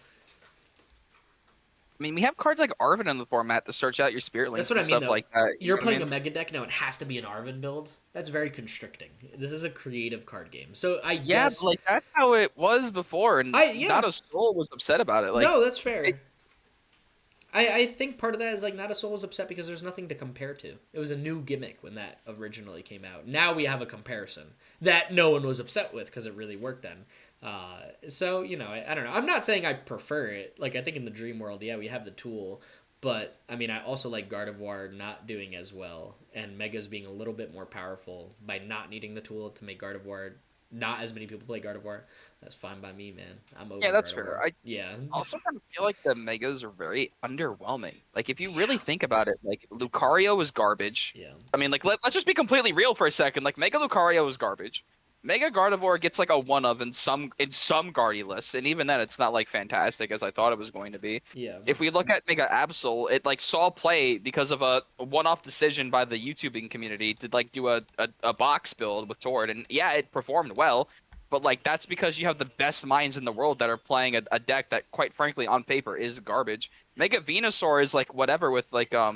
I mean, we have cards like Arven in the format to search out your Spirit Links. That's what and I mean, stuff though. Like that. You're playing a Mega deck now. It has to be an Arven build. That's very constricting. This is a creative card game. So I guess... like that's how it was before, and Nato Soul was upset about it. Like, no, that's fair. I think part of that is like Not a Soul was upset because there's nothing to compare to. It was a new gimmick when that originally came out. Now we have a comparison that no one was upset with because it really worked then. So you know, I don't know. I'm not saying I prefer it. Like I think in the dream world, yeah, we have the tool, but I mean, I also like Gardevoir not doing as well, and Megas being a little bit more powerful by not needing the tool to make Gardevoir. Not as many people play Gardevoir. That's fine by me, man. I'm over Yeah, that's Gardevoir. fair. I Yeah. also kind of feel like the megas are very underwhelming. Like if you really think about it, like Lucario is garbage. Yeah. I mean, like let's just be completely real for a second. Like Mega Lucario is garbage. Mega Gardevoir gets like a one of in some Guardy lists, and even then, it's not like fantastic as I thought it was going to be. Yeah. If we look at Mega Absol, it like saw play because of a one-off decision by the YouTubing community to like do a box build with Tord, and yeah, it performed well. But like that's because you have the best minds in the world that are playing a deck that, quite frankly, on paper is garbage. Mega Venusaur is like whatever with Yeah,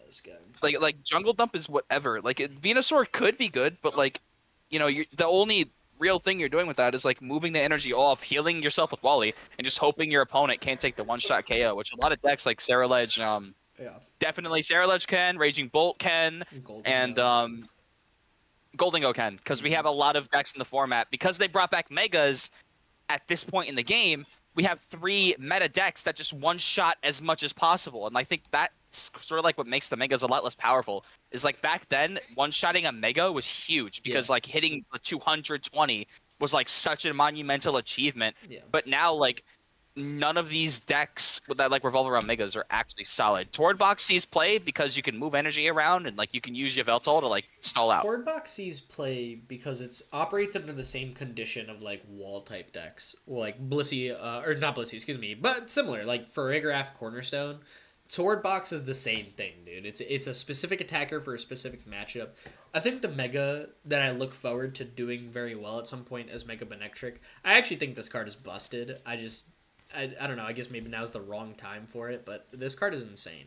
this guy. like Jungle Dump is whatever. Like Venusaur could be good, but like the only real thing you're doing with that is like moving the energy off, healing yourself with Wally, and just hoping your opponent can't take the one-shot KO, which a lot of decks like Ceruledge, Yeah. definitely Ceruledge can, Raging Bolt can, Golden and Gun. Golden can, because we have a lot of decks in the format. Because they brought back Megas at this point in the game, we have 3 meta decks that just one-shot as much as possible. And I think that's sort of like what makes the Megas a lot less powerful. Is like back then, one-shotting a Mega was huge because like hitting the 220 was like such a monumental achievement. Yeah. But now like none of these decks that like revolve around Megas are actually solid. Tord Box sees play because you can move energy around and like you can use Yveltal to like stall out. Sword Box sees play because it's operates under the same condition of like wall type decks, like Blissey, or not Blissey, excuse me, but similar. Like Farigiraf Cornerstone, Sword Box is the same thing, dude. It's a specific attacker for a specific matchup. I think the Mega that I look forward to doing very well at some point is Mega Benectric. I actually think this card is busted. I don't know. I guess maybe now's the wrong time for it, but this card is insane.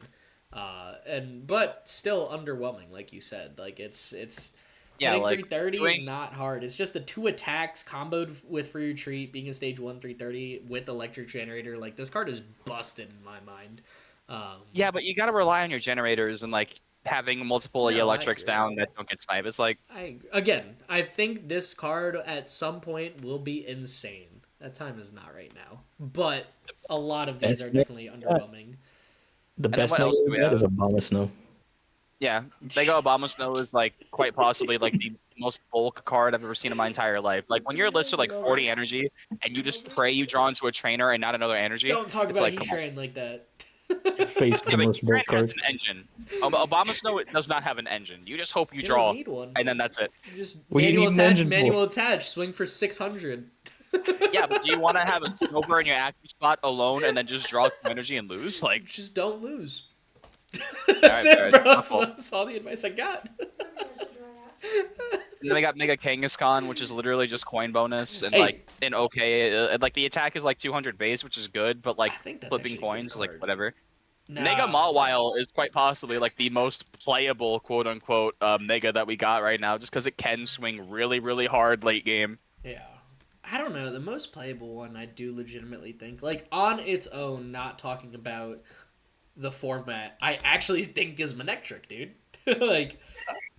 But still underwhelming, like you said. Like it's Yeah, hitting like 330 doing- is not hard. It's just the 2 attacks comboed with Free Retreat, being a stage 1 330 with Electric Generator. Like this card is busted in my mind. Yeah, but you got to rely on your generators and like having multiple No, I electrics agree. down that don't get sniped. It's like I think this card at some point will be insane. That time is not right now, but a lot of these are definitely underwhelming. The then best what Mega else do we we have have? is Obama Snow. yeah, Mega Obama Snow is like quite possibly like the most bulk card I've ever seen in my entire life. Like when you're listed like 40 energy and you just pray you draw into a trainer and not another energy. Don't talk it's about like, come on. Heatran like that. Face the Yeah, but most Heatran bulk has card. an engine. Obama Snow does not have an engine. You just hope you You draw, don't need one. and then that's it. You just What do you manual need an attach, engine for? manual attach, swing for 600. Yeah, but do you want to have a Snover in your active spot alone and then just draw 2 energy and lose? Like, Just don't lose. Alright, That's it, alright, bro. awful. That's all the advice I got. and then we got Mega Kangaskhan, which is literally just coin bonus and Hey. like an okay, like the attack is like 200 base, which is good, but like I think that's flipping actually a good coins is like card. whatever. Nah. Mega Mawile is quite possibly like the most playable quote unquote Mega that we got right now, just because it can swing really, really hard late game. Yeah. I don't know. The most playable one, I do legitimately think, like, on its own, not talking about the format, I actually think is Manectric, dude. Like,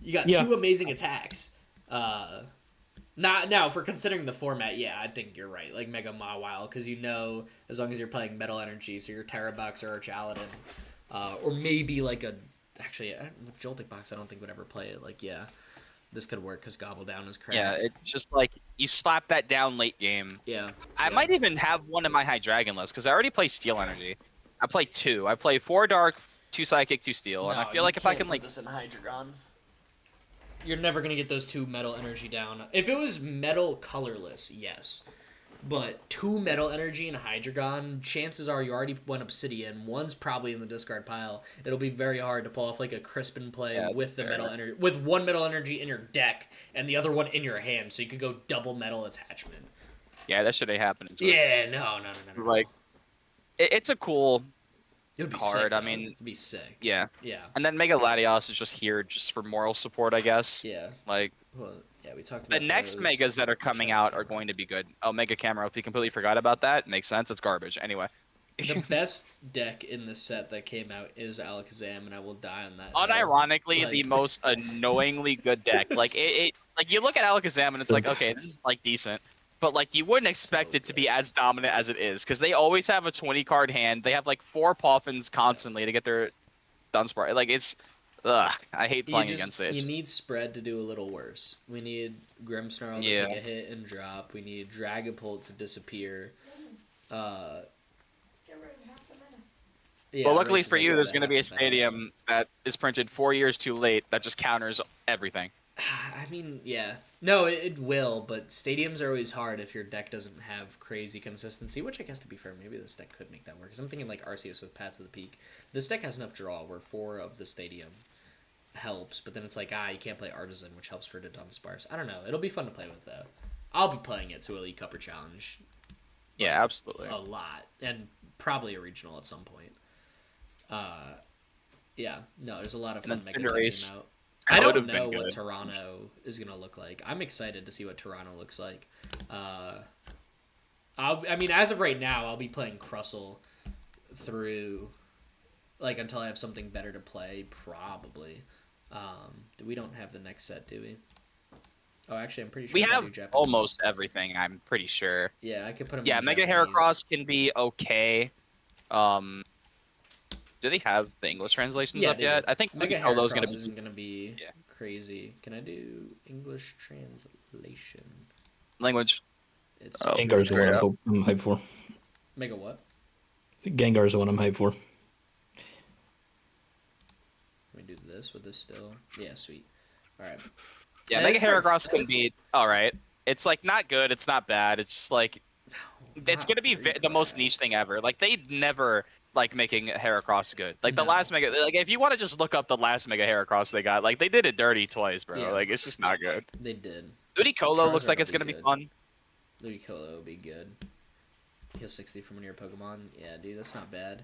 you got Yeah. 2 amazing attacks. Not now for considering the format, yeah, I think you're right. Like Mega Mawile, because you know, as long as you're playing Metal Energy, so your Terra Box or Archaladin, or maybe like a Joltik Box, I don't think would ever play it. Like, yeah, this could work because Gobble Down is cracked. Yeah, it's just like you slap that down late game. Yeah. I might even have one in my High Dragon list because I already play Steel Energy. I play 2. I play 4 Dark, 2 Psychic, 2 Steel, and I feel like if I can like this in Hydreigon, you're never gonna get those 2 Metal Energy down. If it was Metal colorless, yes. But 2 Metal Energy and Hydreigon, chances are you already went Obsidian. One's probably in the discard pile. It'll be very hard to pull off like a Crispin play Yeah, with the fair. Metal Energy, with 1 Metal Energy in your deck and the other one in your hand, so you could go double Metal Attachment. yeah, that shit ain't happening. Yeah, no. Like it's a cool it would be card, sick, I though. mean, It'd be sick. yeah. Yeah. And then Mega Latios is just here just for moral support, I guess. Yeah. Like Well, yeah, we talked the about next those. megas that are coming out are going to be good. Oh, Mega Camera, we completely forgot about that. Makes sense. It's garbage. Anyway, The best deck in the set that came out is Alakazam, and I will die on that hill. Unironically, the Like- most annoyingly good deck. Like like you look at Alakazam and it's like, okay, this is like decent, but like you wouldn't expect So it to be as dominant as it is because they always have a 20 card hand. They have like 4 Poffins constantly to get their Dunsparce. Like it's, ugh, I hate playing against it. You It's need spread to do a little worse. We need Grimmsnarl to Yeah. take a hit and drop. We need Dragapult to disappear. Just get rid of half the mana. Yeah, well, luckily Rich is for like, you, yeah, there's that going to be a half the mana. stadium that is printed 4 years too late that just counters everything. I mean, yeah. No, it will, but stadiums are always hard if your deck doesn't have crazy consistency, which I guess, to be fair, maybe this deck could make that work. Because I'm thinking like Arceus with Path to the Peak. This deck has enough draw where 4 of the stadium helps, but then it's like, you can't play Artisan, which helps for the Dunsparce. I don't know. It'll be fun to play with, though. I'll be playing it to Elite Cup or Challenge Yeah, absolutely. a lot, and probably a regional at some point. Yeah, no, there's a lot of fun And then megas that Cinderace came out. I would don't have been know what good. Toronto is gonna look like. I'm excited to see what Toronto looks like. I mean, as of right now, I'll be playing Crustle through, like, until I have something better to play. Probably. We don't have the next set, do we? Oh, actually, I'm pretty sure We if I have do Japanese- almost everything, I'm pretty sure. Yeah, I could put them. Yeah, in Mega Japanese. Heracross can be okay. Do they have the English translations Yeah, up they yet? do. I think Mega Piccolo's Heracross gonna be isn't gonna be Yeah. crazy. Can I do English translation? language. It's Oh, Gengar's the one straight I'm hyped for. Mega what? Gengar's the one I'm hyped for. Let me do this with this still. Yeah, sweet. All right. Yeah, Yeah, Mega this card's- Heracross can be all right. It's like not good. It's not bad. It's just like it's Not gonna be very the most grass. niche thing ever. Like they never like making Heracross good. Like the No. last Mega, like if you want to just look up the last Mega Heracross they got, like they did it dirty twice, bro. Yeah. Like it's just not good. They did. Ludicolo looks Charizard like will it's be gonna be good. fun. Ludicolo will be good. Heal 60 from one of your Pokemon. Yeah, dude, that's not bad.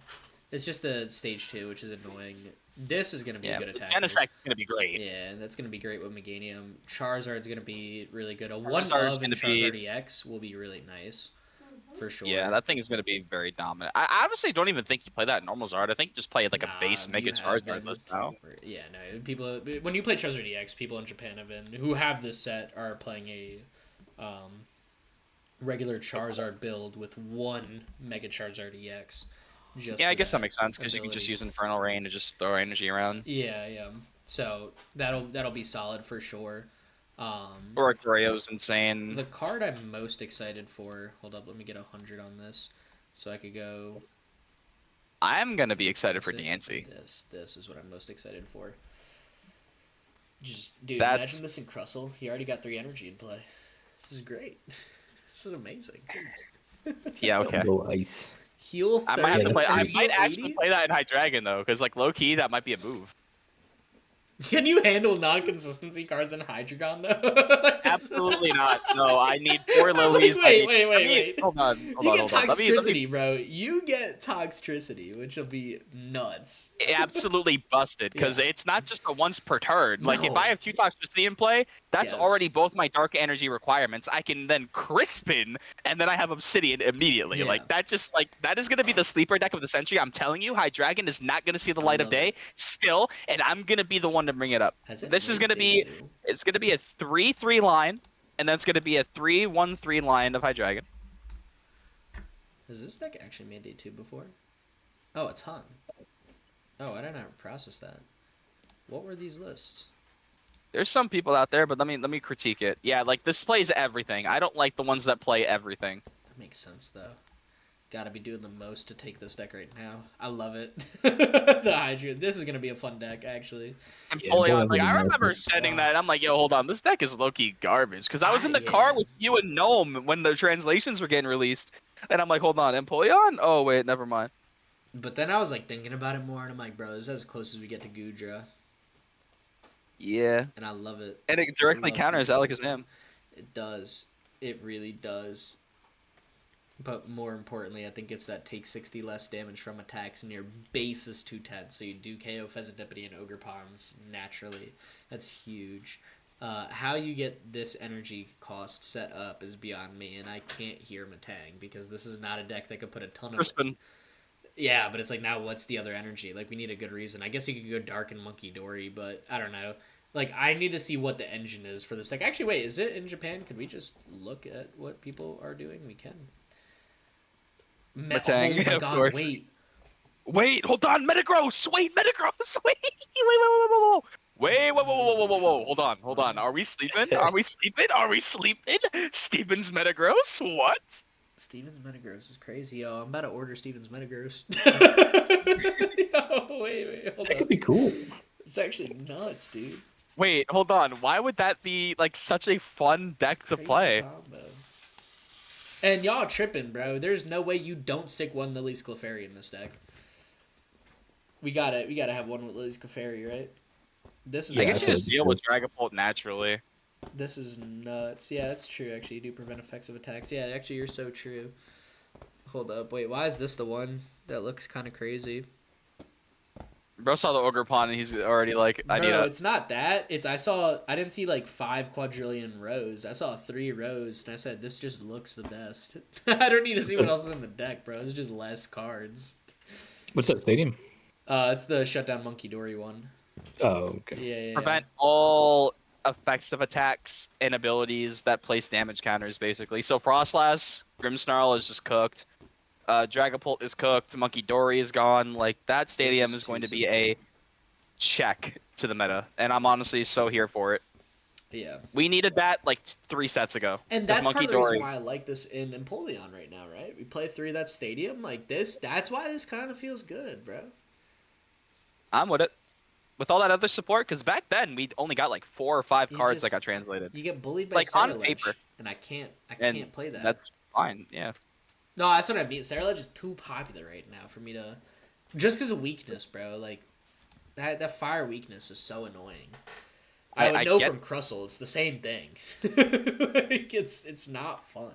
It's just the stage 2, which is annoying. This is gonna be Yeah, a good attack. Genesect is gonna be great. Yeah, that's gonna be great with Meganium. Charizard's gonna be really good. A one Charizard's of and gonna be- Charizard EX will be really nice, for sure. Yeah, that thing is gonna be very dominant. I honestly don't even think you play that in normal Zard. I think you just play like a base Nah, Mega you have Charizard been. list now. Yeah, no. People when you play Charizard EX, people in Japan have been who have this set are playing a regular Charizard build with one Mega Charizard EX. Just Yeah, I for guess that that makes sense because you can just ability. use Infernal Rain to just throw energy around. Yeah, yeah. So that'll be solid for sure. Or Doreo's insane. The card I'm most excited for. Hold up, let me get 100 on this, so I could go. I'm gonna be excited for This- Dancy. This is what I'm most excited for. Just dude, That's- imagine this in Crustle. He already got 3 energy in play. This is great. This is amazing. Yeah, okay. Go ice. Heal 30. I might have to Yeah, play. that's I pretty- might heal actually 80? play that in High Dragon though, because like low key that might be a move. Can you handle non-consistency cards in Hydreigon though? Absolutely not. No, I need 4 lilies. Wait. Hold on. You get Hold on. Let me- toxicity, bro. You get toxicity, which will be nuts. absolutely busted because Yeah. it's not just a once per turn. Like if No. I have 2 toxicity in play, that's Yes. already both my dark energy requirements. I can then Crispin and then I have Obsidian immediately. Yeah. Like that just like that is gonna be the sleeper deck of the century. I'm telling you, High Dragon is not gonna see the light of love day it. still, and I'm gonna be the one to bring it up. Has it This is made gonna day be 2? it's gonna be a 3/3 line, and then it's gonna be a 3/1/3 line of High Dragon. Has this deck actually made day 2 before? Oh, it's Hun. Oh, I didn't have to process that. What were these lists? There's some people out there, but let me critique it. Yeah, like this plays everything. I don't like the ones that play everything. That makes sense, though. Gotta be doing the most to take this deck right now. I love it. The Hydra. This is gonna be a fun deck, actually. And Yeah, Polion, Polion like I would be remember nice. sending that, and I'm like, yo, hold on, this deck is low-key garbage. Because I was in the Yeah. car with you and Gnome when the translations were getting released, and I'm like, hold on, and Polion? Oh wait, never mind. But then I was like thinking about it more, and I'm like, bro, this is as close as we get to Gudra, Yeah, and I love it. and it directly love counters Gudra Alakazam. It does. It really does. But more importantly, I think it's that take 60 less damage from attacks, and your base is 210, so you do KO Pheasantipity and Ogre Pawns naturally. That's huge. How you get this energy cost set up is beyond me, and I can't hear Matang, because this is not a deck that could put a ton of... Crispin. Yeah, but it's like now what's the other energy? Like we need a good reason. I guess you could go Dark and Monkey Dory, but I don't know. Like I need to see what the engine is for this deck. Actually, wait, is it in Japan? Could we just look at what people are doing? We can. Matang, Oh my of god! course. Wait, Wait, hold on, Metagross! Wait, Metagross! Wait, whoa. Hold on. Are we sleeping? Steven's Metagross? What? Steven's Metagross is crazy, yo. I'm about to order Steven's Metagross. Yo, wait, hold That up. could be cool. It's actually nuts, dude. Wait, hold on. Why would that be like such a fun deck to Crazy play? combo. And y'all tripping, bro. There's no way you don't stick one Lily's Clefairy in this deck. We gotta have one with Lily's Clefairy, right? This is I Yeah, guess you just that's deal true. with Dragapult naturally. this is nuts. Yeah, that's true. Actually, you do prevent effects of attacks. Yeah, actually, you're so true. Hold up, wait. Why is this the one that looks kind of crazy? Bro saw the Ogre Pond and he's already like, I need No, a. it's not that. I didn't see like 5 quadrillion rows. I saw 3 rows, and I said this just looks the best. I don't need to see what else is in the deck, bro. It's just less cards. What's that stadium? It's the Shutdown Monkey Dory one. Oh, okay. Yeah. Prevent all effects of attacks and abilities that place damage counters, basically. So Frostlass, Grimmsnarl is just cooked. Dragapult is cooked. Monkey Dory is gone. Like that stadium is going to be a check to the meta, and I'm honestly so here for it. Yeah. We needed that like 3 sets ago. And 'cause that's Monkey part of the Dory. reason why I like this in Empoleon right now, right? We play 3 that stadium like this. That's why this kind of feels good, bro. I'm with it. With all that other support, because back then we only got like 4 or 5 You cards that just- got translated. You get bullied by Like, on Cerulege, paper. and I can't And play that. That's fine. Yeah. No, that's what I mean. Cerulege is too popular right now for me to, just because of weakness, bro. Like that fire weakness is so annoying. I would know from Crustle, it's the same thing. Like, it's not fun.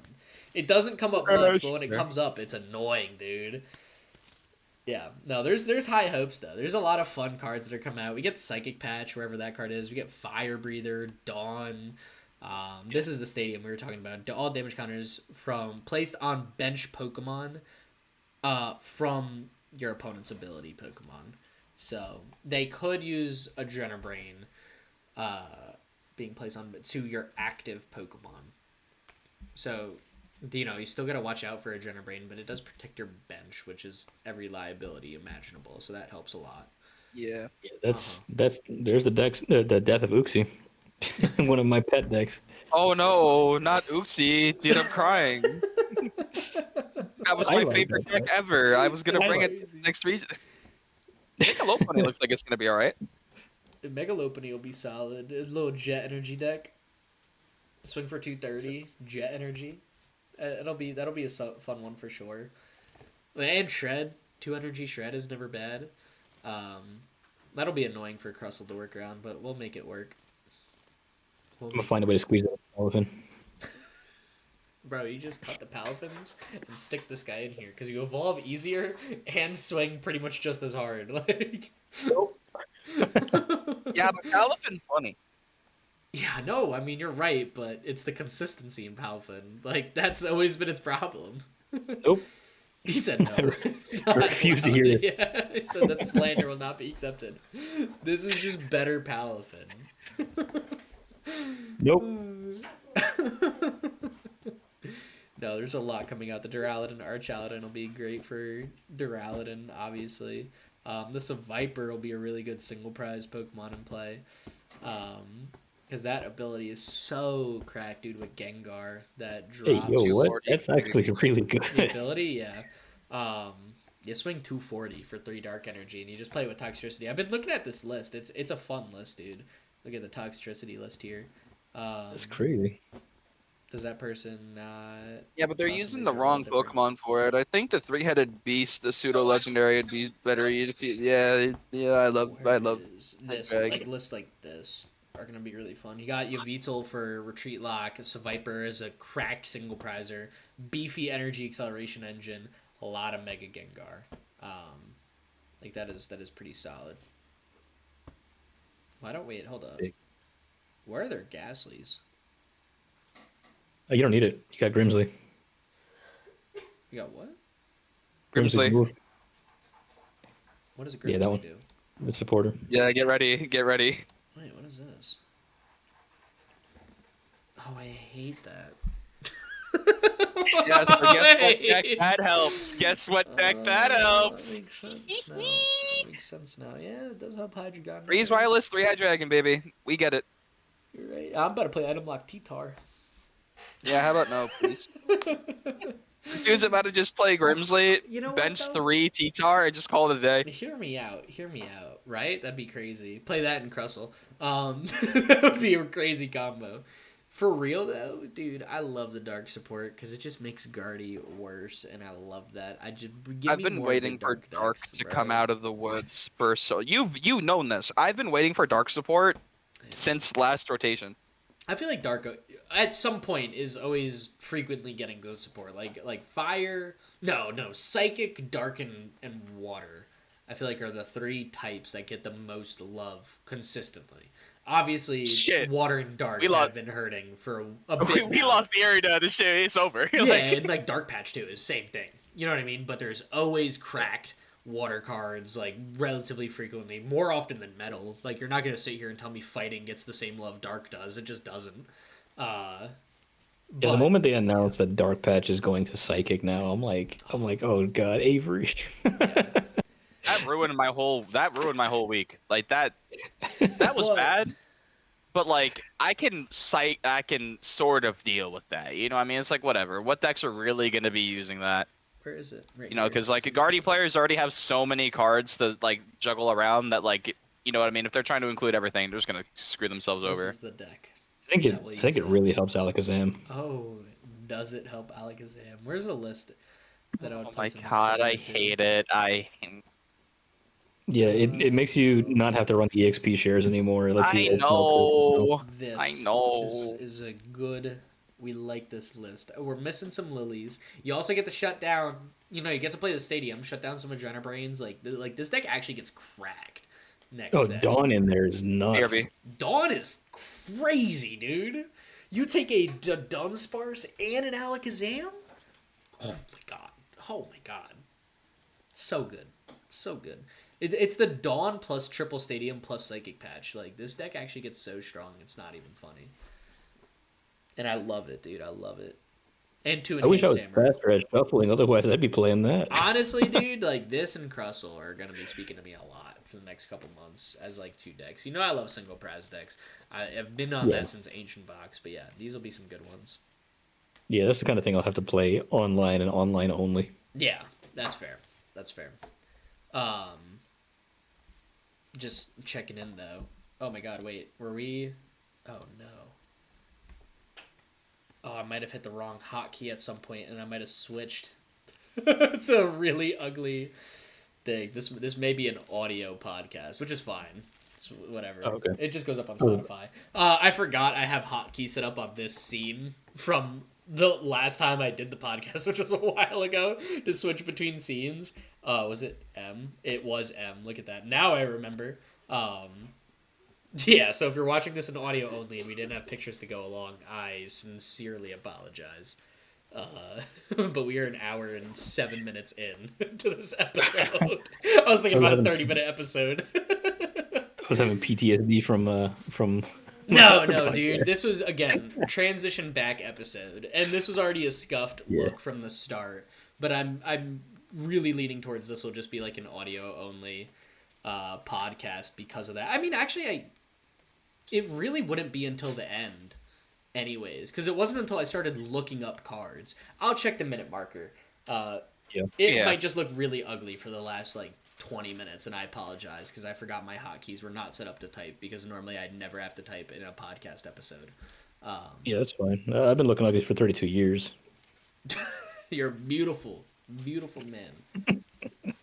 It doesn't come up much, but when it comes up, it's annoying, dude. Yeah, no, there's high hopes though. There's a lot of fun cards that are coming out. We get Psychic Patch wherever that card is. We get Fire Breather, Dawn. This is the stadium we were talking about. All damage counters from placed on bench Pokemon, from your opponent's ability Pokemon. So they could use Adrenabrain, being placed on to your active Pokemon. So, you know, you still gotta watch out for Adrenabrain, but it does protect your bench, which is every liability imaginable. So that helps a lot. Yeah. Yeah, there's the decks, the death of Uxie. One of my pet decks. Oh So no, not Uxie. Dude, I'm crying. That was I my like favorite that deck ever. I was gonna I bring like it to the next region. Megalophony looks like it's gonna be alright. Megalopony will be solid. A little Jet Energy deck. Swing for 230. Jet Energy. That'll be a fun one for sure. And Shred. 2 energy Shred is never bad. That'll be annoying for Crustle to work around, but we'll make it work. I'm gonna find a way to squeeze that elephant. Bro, you just cut the Palafins and stick this guy in here because you evolve easier and swing pretty much just as hard. Like, Yeah, but Palafin funny. yeah, no, I mean you're right, but it's the consistency in Palafin. Like that's always been its problem. Nope. He said no. I refuse to hear it. Yeah, he said that slander will not be accepted. This is just better Palafin. Nope. No, there's a lot coming out. The Duraludon Archaladon will be great for Duraludon, obviously. This Viper will be a really good single prize Pokemon in play. Because that ability is so cracked, dude, with Gengar. That Hey, drops yo, what? 240. That's actually really good. the ability, yeah. You swing 240 for 3 Dark Energy, and you just play with Toxtricity. I've been looking at this list. It's a fun list, dude. Look at the Toxtricity list here. That's crazy. Does that person not... Yeah, but they're possibly using the serve wrong different- Pokemon for it. I think the 3-headed beast, the pseudo legendary, would be better. Yeah. I love. Where is this, Drag. like, lists like this are gonna be really fun. You got Yveltal for Retreat Lock, Viper is a cracked single prizer, beefy energy acceleration engine, a lot of Mega Gengar. Like that is pretty solid. Why don't wait? Hold up. Big. Where are their Ghastlies? Oh, you don't need it. You got Grimsley. You got what? Grimsley. Move. What does a Yeah, Grimsley that one. do? The supporter. Yeah, get ready. Get ready. Wait, what is this? Oh, I hate that. Yeah, so guess what deck Wait. that helps? Guess what deck that That helps? makes sense now. That makes sense now. Yeah, it does help Hydreigon. Freeze Okay. Wireless, 3 Hydreigon, baby. We get it. You're right. I'm about to play Item Lock T-Tar. Yeah, how about no, please? This dude's about to just play Grimsley, You know what, bench though? 3 T-Tar, and just call it a day. Hear me out. Hear me out. Right? That'd be crazy. Play that in Crustle. That would be a crazy combo. For real though, dude, I love the dark support because it just makes Guardy worse, and I love that. Give I've me been more waiting of the for dark Dark decks, to bro. come out of the woods first. So you've known this. I've been waiting for Dark support since last rotation. I feel like dark at some point is always frequently getting good support, like fire. No, psychic, dark, and water. I feel like are the three types that get the most love consistently. Obviously, Shit. water and dark We have lost- been hurting for a bit. We now. lost the area. The shit. It's over. Yeah, Like, and like Dark Patch too is same thing. You know what I mean? But there's always cracked water cards, like relatively frequently, more often than metal. Like you're not gonna sit here and tell me fighting gets the same love Dark does. It just doesn't. Yeah, But- the moment they announced that Dark Patch is going to Psychic now, I'm like, oh god, Avery. that ruined my whole week. Like that was But- bad. But like I can sort of deal with that. You know what I mean? It's like whatever. What decks are really gonna be using that? Where is it? Right You know, here. because like Guardy players already have so many cards to like juggle around that like you know what I mean. If they're trying to include everything, they're just gonna screw themselves This over. is the deck. I think That will I think use it that. really helps Alakazam. Oh, does it help Alakazam? Where's the list that I would Oh my place in god, I similar to? hate it. Yeah, it makes you not have to run the EXP shares anymore. It lets I you know. This I know. is a good. We like this list. We're missing some lilies. You also get to shut down. You know, you get to play the stadium, shut down some Adrena Brains. Like this deck actually gets cracked next Oh, set. Dawn in there is nuts. BRB. Dawn is crazy, dude. You take a Dunsparce and an Alakazam? Oh my god. Oh my god. So good. So good. It's the Dawn plus Triple Stadium plus Psychic Patch. Like, this deck actually gets so strong, it's not even funny. And I love it, dude. I love it. And two I wish I was Enhanced Hammer. faster at shuffling, otherwise I'd be playing that. Honestly, dude, like, this and Crustle are going to be speaking to me a lot for the next couple months as, like, two decks. You know I love single Praz decks. I've been on Yeah. that since Ancient Box, but yeah, these will be some good ones. Yeah, that's the kind of thing I'll have to play online and online only. Yeah, that's fair. That's fair. Just checking in, though. Oh my god, wait. Were we... Oh, no. Oh, I might have hit the wrong hotkey at some point, and I might have switched. It's a really ugly thing. This may be an audio podcast, which is fine. It's whatever. Oh, okay. It just goes up on Spotify. I forgot I have hotkey set up on this scene from the last time I did the podcast, which was a while ago, to switch between scenes. Was it M? It was M. Look at that. Now I remember. Yeah, so if you're watching this in audio only and we didn't have pictures to go along, I sincerely apologize. But we are an hour and 7 minutes in to this episode. I was thinking about a 30-minute episode. I was having PTSD from No, dude. This was, again, transition back episode. And this was already a scuffed look from the start. But I'm really leaning towards this will just be like an audio-only podcast because of that. I mean, actually, it really wouldn't be until the end anyways. Because it wasn't until I started looking up cards. I'll check the minute marker. It might just look really ugly for the last, like, 20 minutes, and I apologize because I forgot my hotkeys were not set up to type because normally I'd never have to type in a podcast episode. Yeah, that's fine. I've been looking like this for 32 years. You're a beautiful, beautiful man,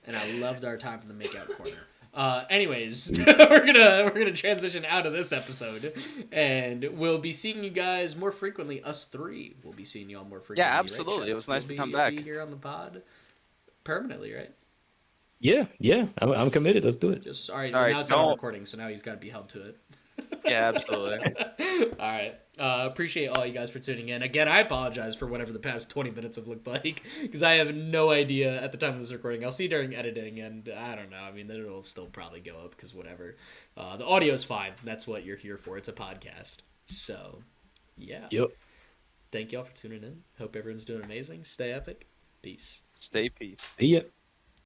and I loved our time in the makeout corner. Anyways, we're gonna transition out of this episode, and we'll be seeing you guys more frequently. Us three will be seeing y'all more frequently. Yeah, right, absolutely. Chef? It was nice You'll to come be back. here on the pod permanently, right? Yeah, I'm committed. Let's do it. Just all right. All right, Now it's not don't- recording, so now he's got to be held to it. Yeah, absolutely. All right. Appreciate all you guys for tuning in. Again, I apologize for whatever the past 20 minutes have looked like because I have no idea at the time of this recording. I'll see during editing, and I don't know. I mean, it'll still probably go up because whatever. The audio's fine. That's what you're here for. It's a podcast. So, yeah. Yep. Thank y'all for tuning in. Hope everyone's doing amazing. Stay epic. Peace. Stay peace. Yep.